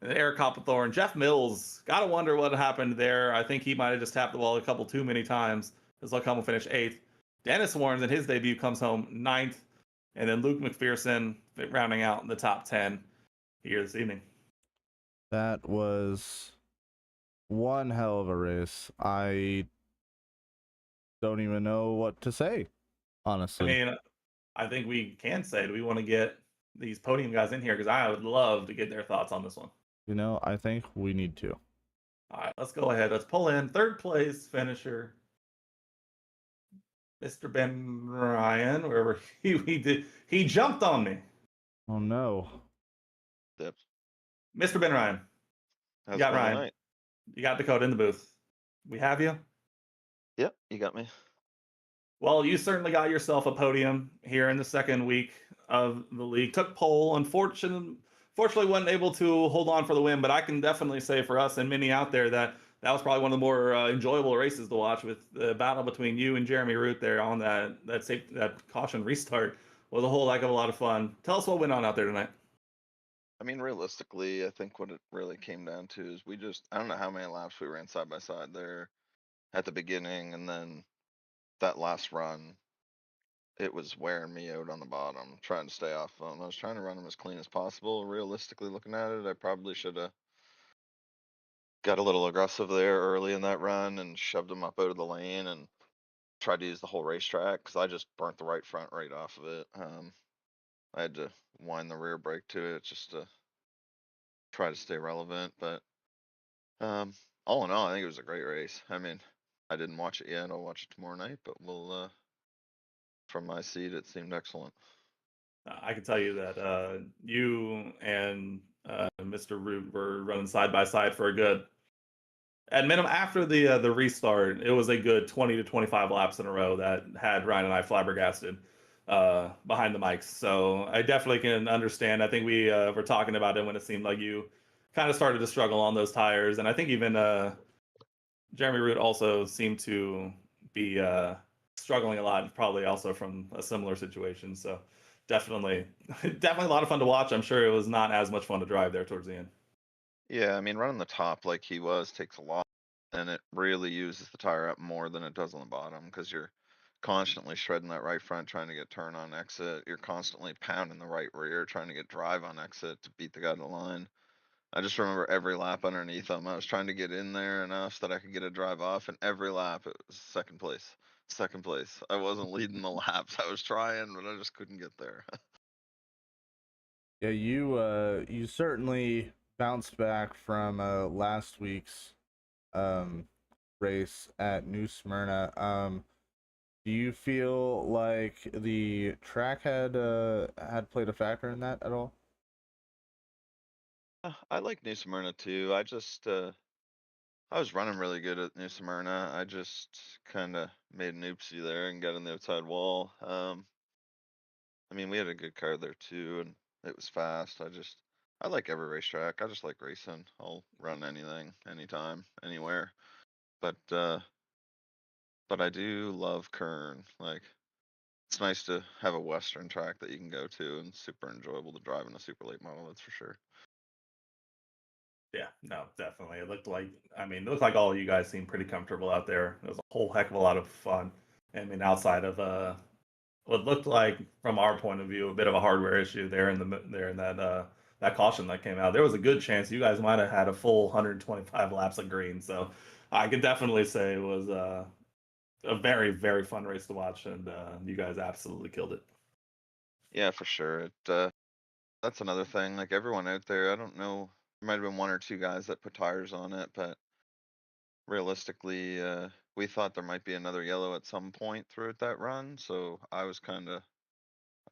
And Eric Copperthorne, Jeff Mills, gotta wonder what happened there. I think he might have just tapped the wall a couple too many times. As Lacombe will finish 8th. Dennis Warren in his debut comes home 9th. And then Luke McPherson rounding out in the top 10 here this evening. That was one hell of a race. I don't even know what to say, honestly. I mean, I think we can say, do we want to get these podium guys in here? Because I would love to get their thoughts on this one. You know, I think we need to. All right, let's go ahead. Let's pull in 3rd place finisher, Mr. Ben Ryan, wherever he jumped on me. Oh no. Yep. Mr. Ben Ryan. You got Ryan. Night. You got Dakota in the booth. We have you? Yep, you got me. Well, you certainly got yourself a podium here in the 2nd week of the league. Took pole. Unfortunately, wasn't able to hold on for the win, but I can definitely say for us and many out there that was probably one of the more enjoyable races to watch, with the battle between you and Jeremy Root there on that caution restart. Was a whole heck of a lot of fun. Tell us what went on out there tonight. I mean, realistically, I think what it really came down to is I don't know how many laps we ran side by side there at the beginning, and then that last run, it was wearing me out on the bottom, trying to stay off them. I was trying to run them as clean as possible. Realistically looking at it, I probably should have got a little aggressive there early in that run and shoved them up out of the lane and tried to use the whole racetrack, because I just burnt the right front right off of it. I had to wind the rear brake to it just to try to stay relevant. But all in all, I think it was a great race. I mean, I didn't watch it yet. I'll watch it tomorrow night, but we'll from my seat, it seemed excellent. I can tell you that you and Mr. Root were running side by side for a good, at minimum, after the restart, it was a good 20 to 25 laps in a row that had Ryan and I flabbergasted behind the mics. So I definitely can understand. I think we were talking about it when it seemed like you kind of started to struggle on those tires, and I think even Jeremy Root also seemed to be struggling a lot, probably also from a similar situation. So definitely a lot of fun to watch. I'm sure it was not as much fun to drive there towards the end. Yeah, I mean, running the top like he was takes a lot, and it really uses the tire up more than it does on the bottom, because you're constantly shredding that right front, trying to get turn on exit. You're constantly pounding the right rear, trying to get drive on exit to beat the guy to the line. I just remember every lap underneath him, I was trying to get in there enough that I could get a drive off, and every lap it was second place. Second place. I wasn't leading the laps. I was trying, but I just couldn't get there. Yeah, you certainly bounced back from last week's um race at New Smyrna. Do you feel like the track had played a factor in that at all? I like New Smyrna too. I was running really good at New Smyrna. I just kind of made an oopsie there and got in the outside wall. I mean, we had a good car there too, and it was fast. I like every racetrack. I just like racing. I'll run anything, anytime, anywhere. But but I do love Kern. Like, it's nice to have a Western track that you can go to and super enjoyable to drive in a super late model, that's for sure. Yeah, no, definitely. It looked like all of you guys seemed pretty comfortable out there. It was a whole heck of a lot of fun. I mean, outside of what looked like, from our point of view, a bit of a hardware issue there in that caution that came out. There was a good chance you guys might have had a full 125 laps of green. So I could definitely say it was a very, very fun race to watch, and you guys absolutely killed it. Yeah, for sure. That's another thing. Like, everyone out there, I don't know, there might have been one or two guys that put tires on it, but realistically, we thought there might be another yellow at some point throughout that run. So I was kind of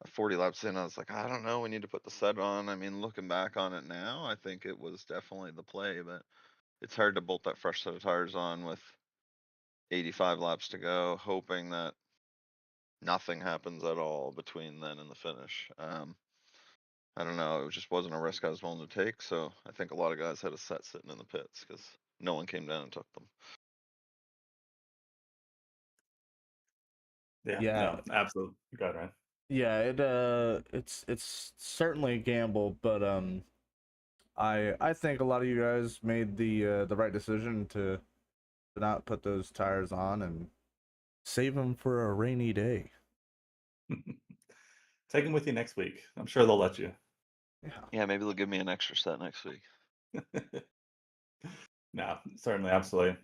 40 laps in. I was like, I don't know. We need to put the set on. I mean, looking back on it now, I think it was definitely the play, but it's hard to bolt that fresh set of tires on with 85 laps to go, hoping that nothing happens at all between then and the finish. I don't know. It just wasn't a risk I was willing to take. So I think a lot of guys had a set sitting in the pits because no one came down and took them. Yeah, Yeah, no, absolutely. Go ahead, Ryan. yeah, it's certainly a gamble, but I think a lot of you guys made the right decision to not put those tires on and save them for a rainy day. Take them with you next week. I'm sure they'll let you. Yeah. Yeah, maybe they'll give me an extra set next week. No, certainly, absolutely.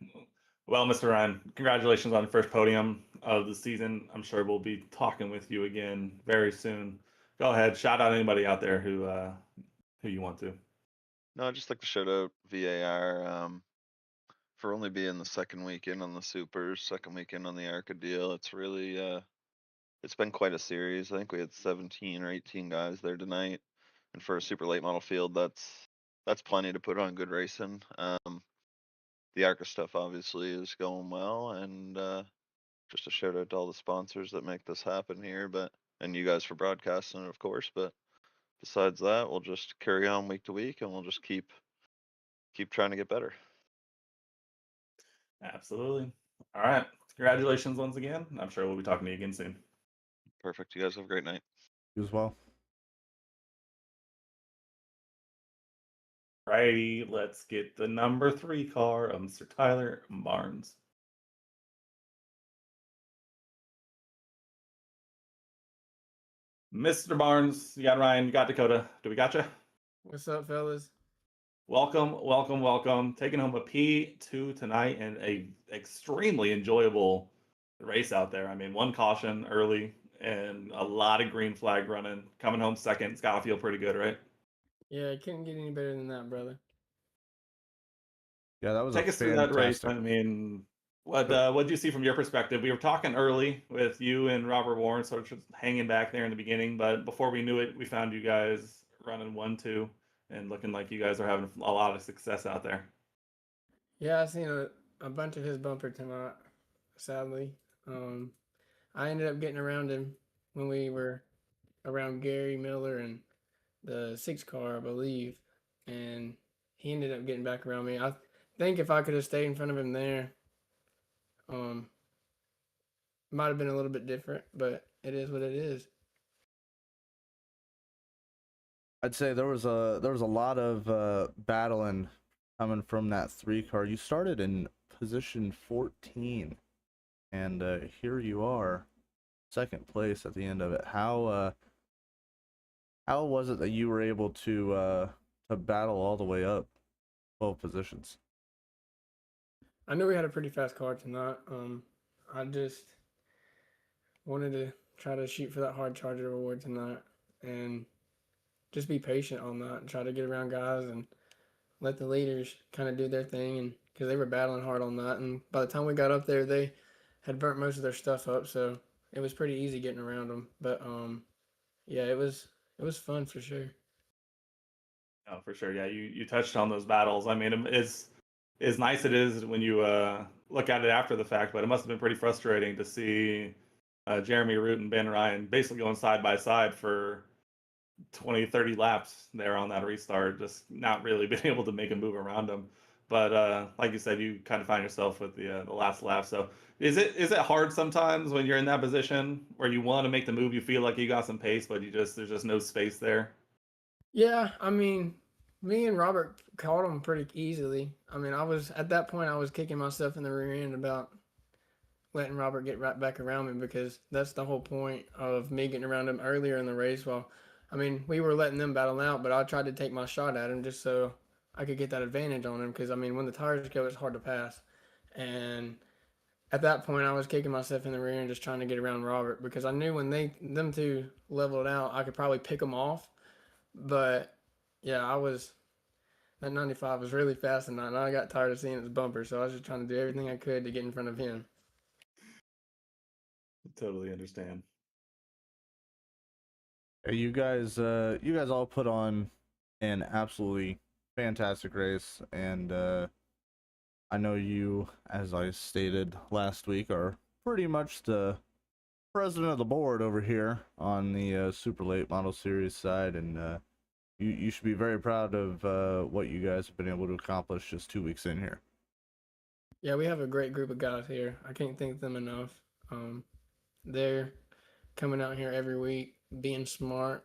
Well, Mr. Ryan, congratulations on the first podium of the season. I'm sure we'll be talking with you again very soon. Go ahead, shout out anybody out there who you want to. No, I'd just like to shout out VAR for only being the second weekend on the Supers, second weekend on the ARCA deal. It's really it's been quite a series. I think we had 17 or 18 guys there tonight, and for a super late model field, that's plenty to put on good racing. The ARCA stuff obviously is going well, and just a shout out to all the sponsors that make this happen here, and you guys for broadcasting it, of course. But besides that, we'll just carry on week to week, and we'll just keep trying to get better. Absolutely. All right. Congratulations once again. I'm sure we'll be talking to you again soon. Perfect. You guys have a great night. You as well. Righty, let's get the number 3 car of Mr. Tyler Barnes. Mr. Barnes, you got Ryan, you got Dakota. Do we got you? What's up, fellas? Welcome, welcome, welcome. Taking home a P2 tonight and a extremely enjoyable race out there. I mean, one caution early and a lot of green flag running. Coming home second, it's got to feel pretty good, right? Yeah, it couldn't get any better than that, brother. Yeah, that was Take a us through that race. fantastic. I mean, what did you see from your perspective? We were talking early with you and Robert Warren, sort of just hanging back there in the beginning, but before we knew it, we found you guys running 1-2 and looking like you guys are having a lot of success out there. Yeah, I seen a bunch of his bumper tonight, sadly. I ended up getting around him when we were around Gary Miller and the 6 car, I believe, and he ended up getting back around me. I think if I could have stayed in front of him there, might have been a little bit different, but it is what it is. I'd say there was a lot of battling coming from that 3 car. You started in position 14, and here you are second place at the end of it. How was it that you were able to battle all the way up 12 positions? I knew we had a pretty fast car tonight. I just wanted to try to shoot for that hard charger award tonight and just be patient on that and try to get around guys and let the leaders kind of do their thing. And because they were battling hard on that, and by the time we got up there, they had burnt most of their stuff up, so it was pretty easy getting around them. But yeah, it was fun for sure. Oh, for sure. Yeah, you touched on those battles. I mean, it's as nice it is when you look at it after the fact, but it must have been pretty frustrating to see Jeremy Root and Ben Ryan basically going side by side for 20, 30 laps there on that restart, just not really being able to make a move around them. But like you said, you kind of find yourself with the last lap. So is it hard sometimes when you're in that position where you want to make the move, you feel like you got some pace, but there's just no space there? Yeah, I mean, me and Robert caught them pretty easily. I mean, at that point, I was kicking myself in the rear end about letting Robert get right back around me because that's the whole point of me getting around him earlier in the race. Well, I mean, we were letting them battle out, but I tried to take my shot at him just so I could get that advantage on him because, I mean, when the tires go, it's hard to pass. And at that point, I was kicking myself in the rear and just trying to get around Robert because I knew when them two leveled out, I could probably pick them off. But yeah, that 95 was really fast tonight, and I got tired of seeing his bumper, so I was just trying to do everything I could to get in front of him. Totally understand. You guys all put on an absolutely fantastic race, and I know you, as I stated last week, are pretty much the president of the board over here on the Super Late Model Series side, and you should be very proud of what you guys have been able to accomplish just 2 weeks in here. Yeah, we have a great group of guys here. I can't thank them enough. They're coming out here every week, being smart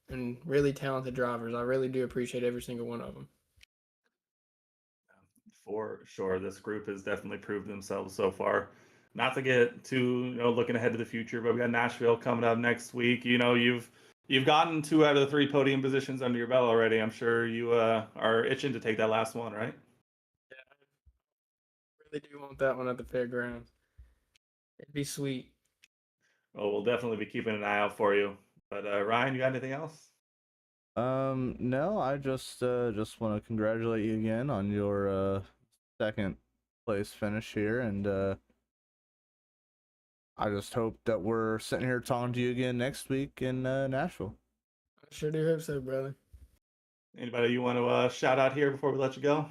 and really talented drivers. I really do appreciate every single one of them. For sure, this group has definitely proved themselves so far. Not to get too, looking ahead to the future, but we got Nashville coming up next week. You've gotten 2 out of the 3 podium positions under your belt already. I'm sure you are itching to take that last one, right? Yeah, I really do want that one at the fairgrounds. It'd be sweet. Well, we'll definitely be keeping an eye out for you. But Ryan, you got anything else? No, I just want to congratulate you again on your second place finish here, and I just hope that we're sitting here talking to you again next week in Nashville. I sure do hope so, brother. Anybody you want to shout out here before we let you go?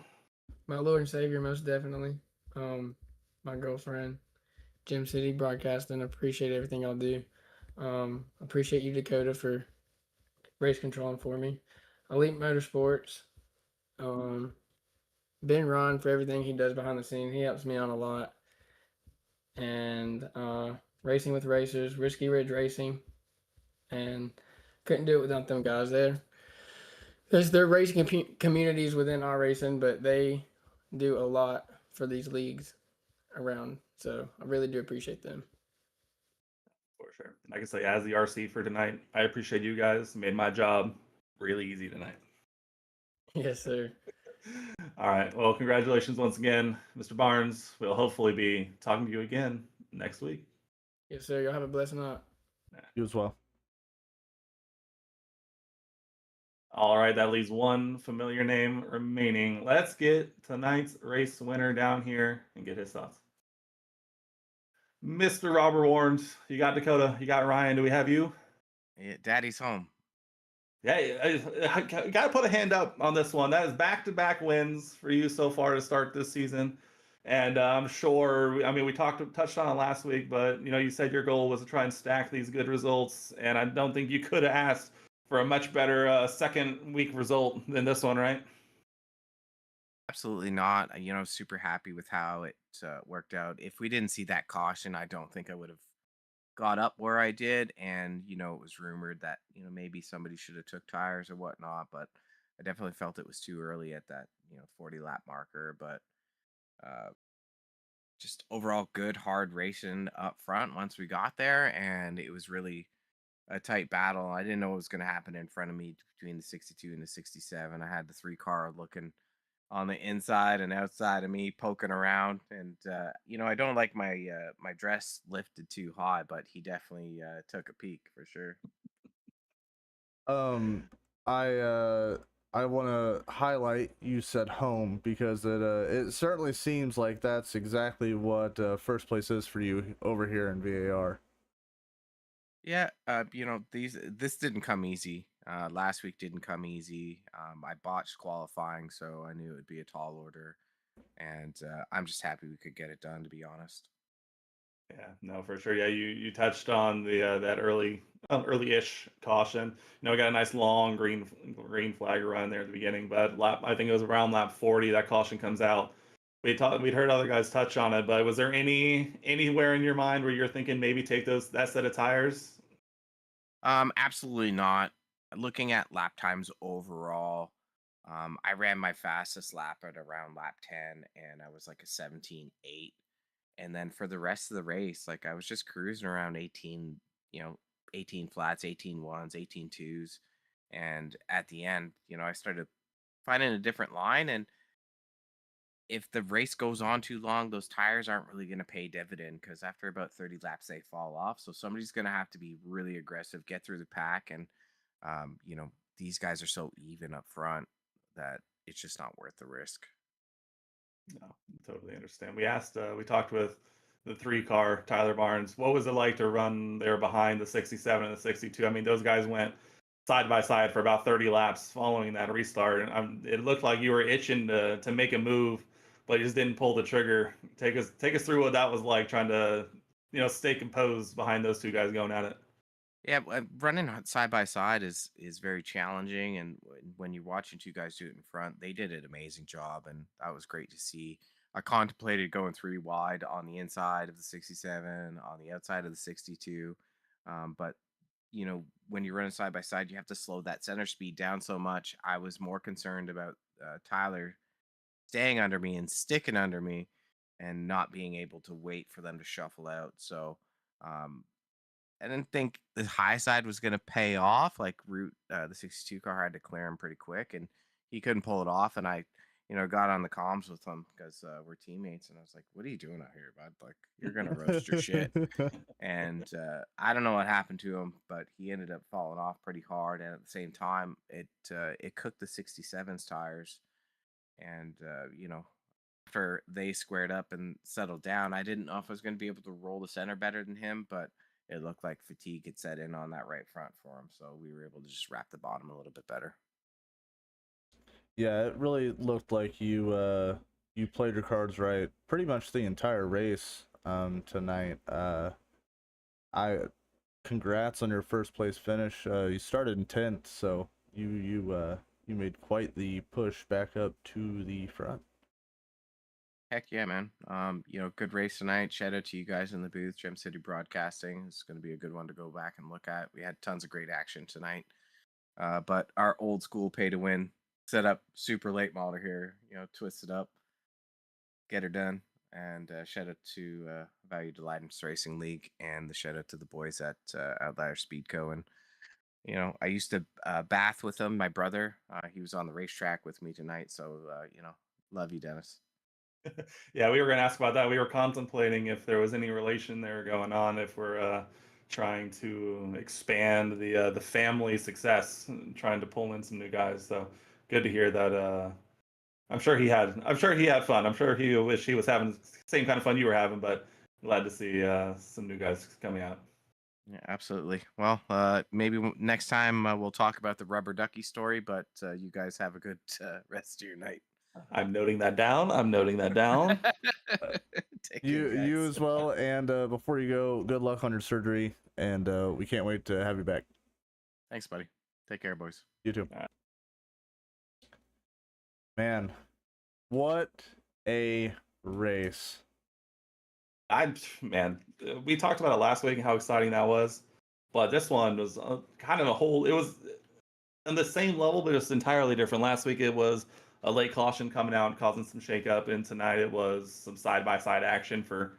My Lord and Savior, most definitely. My girlfriend, Gym City Broadcasting. Appreciate everything y'all do. Appreciate you, Dakota, for race controlling for me. Elite Motorsports. Ben Ron for everything he does behind the scenes. He helps me out a lot. And Racing with Racers, Risky Ridge Racing, and couldn't do it without them guys. Their racing communities within our racing, but they do a lot for these leagues around. So I really do appreciate them. For sure. Like I say, as the RC for tonight, I appreciate you guys. Made my job really easy tonight. Yes, sir. All right. Well, congratulations once again, Mr. Barnes. We'll hopefully be talking to you again next week. Yes, sir. Y'all have a blessed night. You as well. All right, that leaves one familiar name remaining. Let's get tonight's race winner down here and get his thoughts. Mr. Robert Warnes, you got Dakota, you got Ryan. Do we have you? Yeah, Daddy's home. Yeah, I got to put a hand up on this one. That is back-to-back wins for you so far to start this season. And I'm sure, I mean, we touched on it last week, but you said your goal was to try and stack these good results, and I don't think you could have asked for a much better second week result than this one, right? Absolutely not. Super happy with how it worked out. If we didn't see that caution, I don't think I would have got up where I did. And it was rumored that maybe somebody should have took tires or whatnot, but I definitely felt it was too early at that 40 lap marker. But just overall good, hard racing up front once we got there, and it was really a tight battle. I didn't know what was going to happen in front of me between the 62 and the 67. I had the 3 car looking on the inside and outside of me, poking around, and I don't like my dress lifted too high, but he definitely took a peek for sure. Um, I want to highlight you said home because it certainly seems like that's exactly what first place is for you over here in VAR. Yeah, this didn't come easy. Last week didn't come easy. I botched qualifying, so I knew it would be a tall order, and I'm just happy we could get it done, to be honest. Yeah, no, for sure. Yeah, you touched on the that early-ish caution. We got a nice long green flag run there at the beginning, but I think it was around lap 40 that caution comes out. We'd heard other guys touch on it, but was there anywhere in your mind where you're thinking maybe take that set of tires? Absolutely not. Looking at lap times overall, I ran my fastest lap at around lap 10, and I was like a 17.8. And then for the rest of the race, like I was just cruising around 18, 18 flats, 18 ones, 18 twos. And at the end, I started finding a different line. And if the race goes on too long, those tires aren't really going to pay dividend because after about 30 laps, they fall off. So somebody's going to have to be really aggressive, get through the pack. And, these guys are so even up front that it's just not worth the risk. No, totally understand. We talked with the 3 car, Tyler Barnes. What was it like to run there behind the 67 and the 62? I mean, those guys went side by side for about 30 laps following that restart. And it looked like you were itching to make a move, but you just didn't pull the trigger. Take us through what that was like trying to, stay composed behind those 2 guys going at it. Yeah, running side by side is very challenging, and when you're watching 2 guys do it in front, they did an amazing job, and that was great to see. I contemplated going 3 wide on the inside of the 67, on the outside of the 62, but when you're running side by side, you have to slow that center speed down so much. I was more concerned about Tyler staying under me and sticking under me, and not being able to wait for them to shuffle out. So. Um, I didn't think the high side was going to pay off. Like the 62 car had to clear him pretty quick, and he couldn't pull it off. And I, got on the comms with him because we're teammates, and I was like, "What are you doing out here, bud? Like, you're gonna roast your shit." And I don't know what happened to him, but he ended up falling off pretty hard. And at the same time, it cooked the 67's tires, and after they squared up and settled down, I didn't know if I was going to be able to roll the center better than him, but it looked like fatigue had set in on that right front for him, so we were able to just wrap the bottom a little bit better. Yeah, it really looked like you played your cards right pretty much the entire race tonight. I congrats on your first place finish. You started in 10th, so you made quite the push back up to the front. Heck yeah, man. Good race tonight. Shout out to you guys in the booth, Gem City Broadcasting. It's going to be a good one to go back and look at. We had tons of great action tonight. But our old school pay to win set up super late model here, twist it up, get her done. And shout out to Value Delights Racing League, and the shout out to the boys at Outlier Speed Co. And, I used to bath with them, my brother. He was on the racetrack with me tonight. So, love you, Dennis. Yeah, we were going to ask about that. We were contemplating if there was any relation there going on, if we're trying to expand the family success, and trying to pull in some new guys. So good to hear that. I'm sure he had fun. I'm sure he wished he was having the same kind of fun you were having, but glad to see some new guys coming out. Yeah, absolutely. Well, maybe next time we'll talk about the rubber ducky story, but you guys have a good rest of your night. I'm noting that down. Take You care, you guys. as well, and before you go, good luck on your surgery, and we can't wait to have you back. Thanks, buddy. Take care, boys. You too. All right. Man, what a race. We talked about it last week and how exciting that was, but this one was kind of it was on the same level, but just entirely different. Last week it was a late caution coming out and causing some shakeup. And tonight it was some side-by-side action for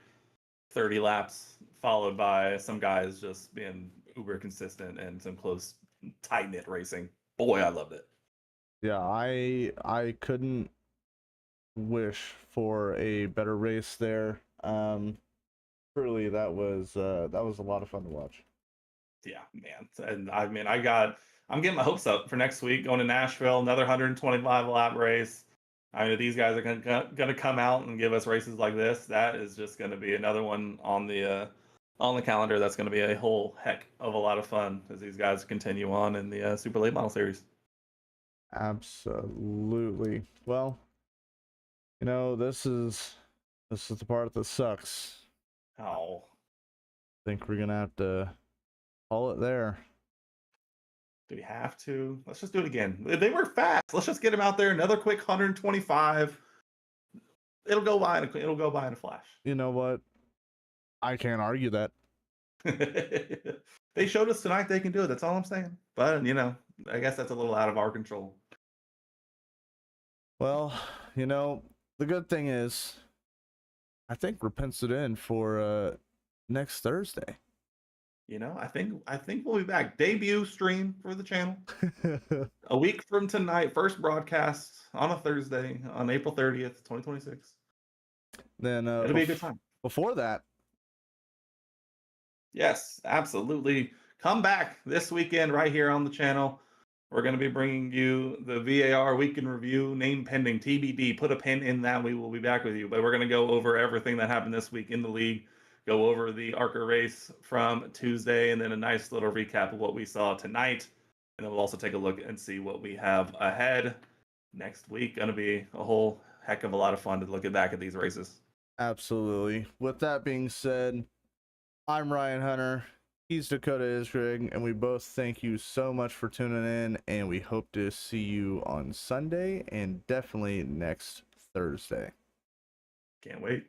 30 laps, followed by some guys just being uber consistent and some close, tight-knit racing. Boy, I loved it. Yeah, I couldn't wish for a better race there. Truly, that was a lot of fun to watch. Yeah, man. And I mean, I'm getting my hopes up for next week, going to Nashville, another 125 lap race. I mean, if these guys are going to come out and give us races like this, that is just going to be another one on the calendar. That's going to be a whole heck of a lot of fun as these guys continue on in the Super Late Model Series. Absolutely. Well, you know, this is the part that sucks. Oh, I think we're gonna have to call it there. do we have to? Let's just do it again. They were fast. Let's just get them out there. Another quick 125. It'll go by in a flash. You know what? I can't argue that. They showed us tonight they can do it. That's all I'm saying. But, you know, I guess that's a little out of our control. Well, you know, the good thing is, I think we're penciled in for next Thursday. You know, I think we'll be back. Debut stream for the channel. A week from tonight, first broadcast on a Thursday on April 30th, 2026. Then It'll be a good time. Before that, yes, absolutely. Come back this weekend right here on the channel. We're going to be bringing you the VAR Week in Review, name pending, TBD. Put a pin in that. We will be back with you. But we're going to go over everything that happened this week in the league, go over the ARCA race from Tuesday, and then a nice little recap of what we saw tonight. And then we'll also take a look and see what we have ahead next week. Going to be a whole heck of a lot of fun to look back at these races. absolutely. With that being said, I'm Ryan Hunter. He's Dakota Isgrig, and we both thank you so much for tuning in, and we hope to see you on Sunday and definitely next Thursday. Can't wait.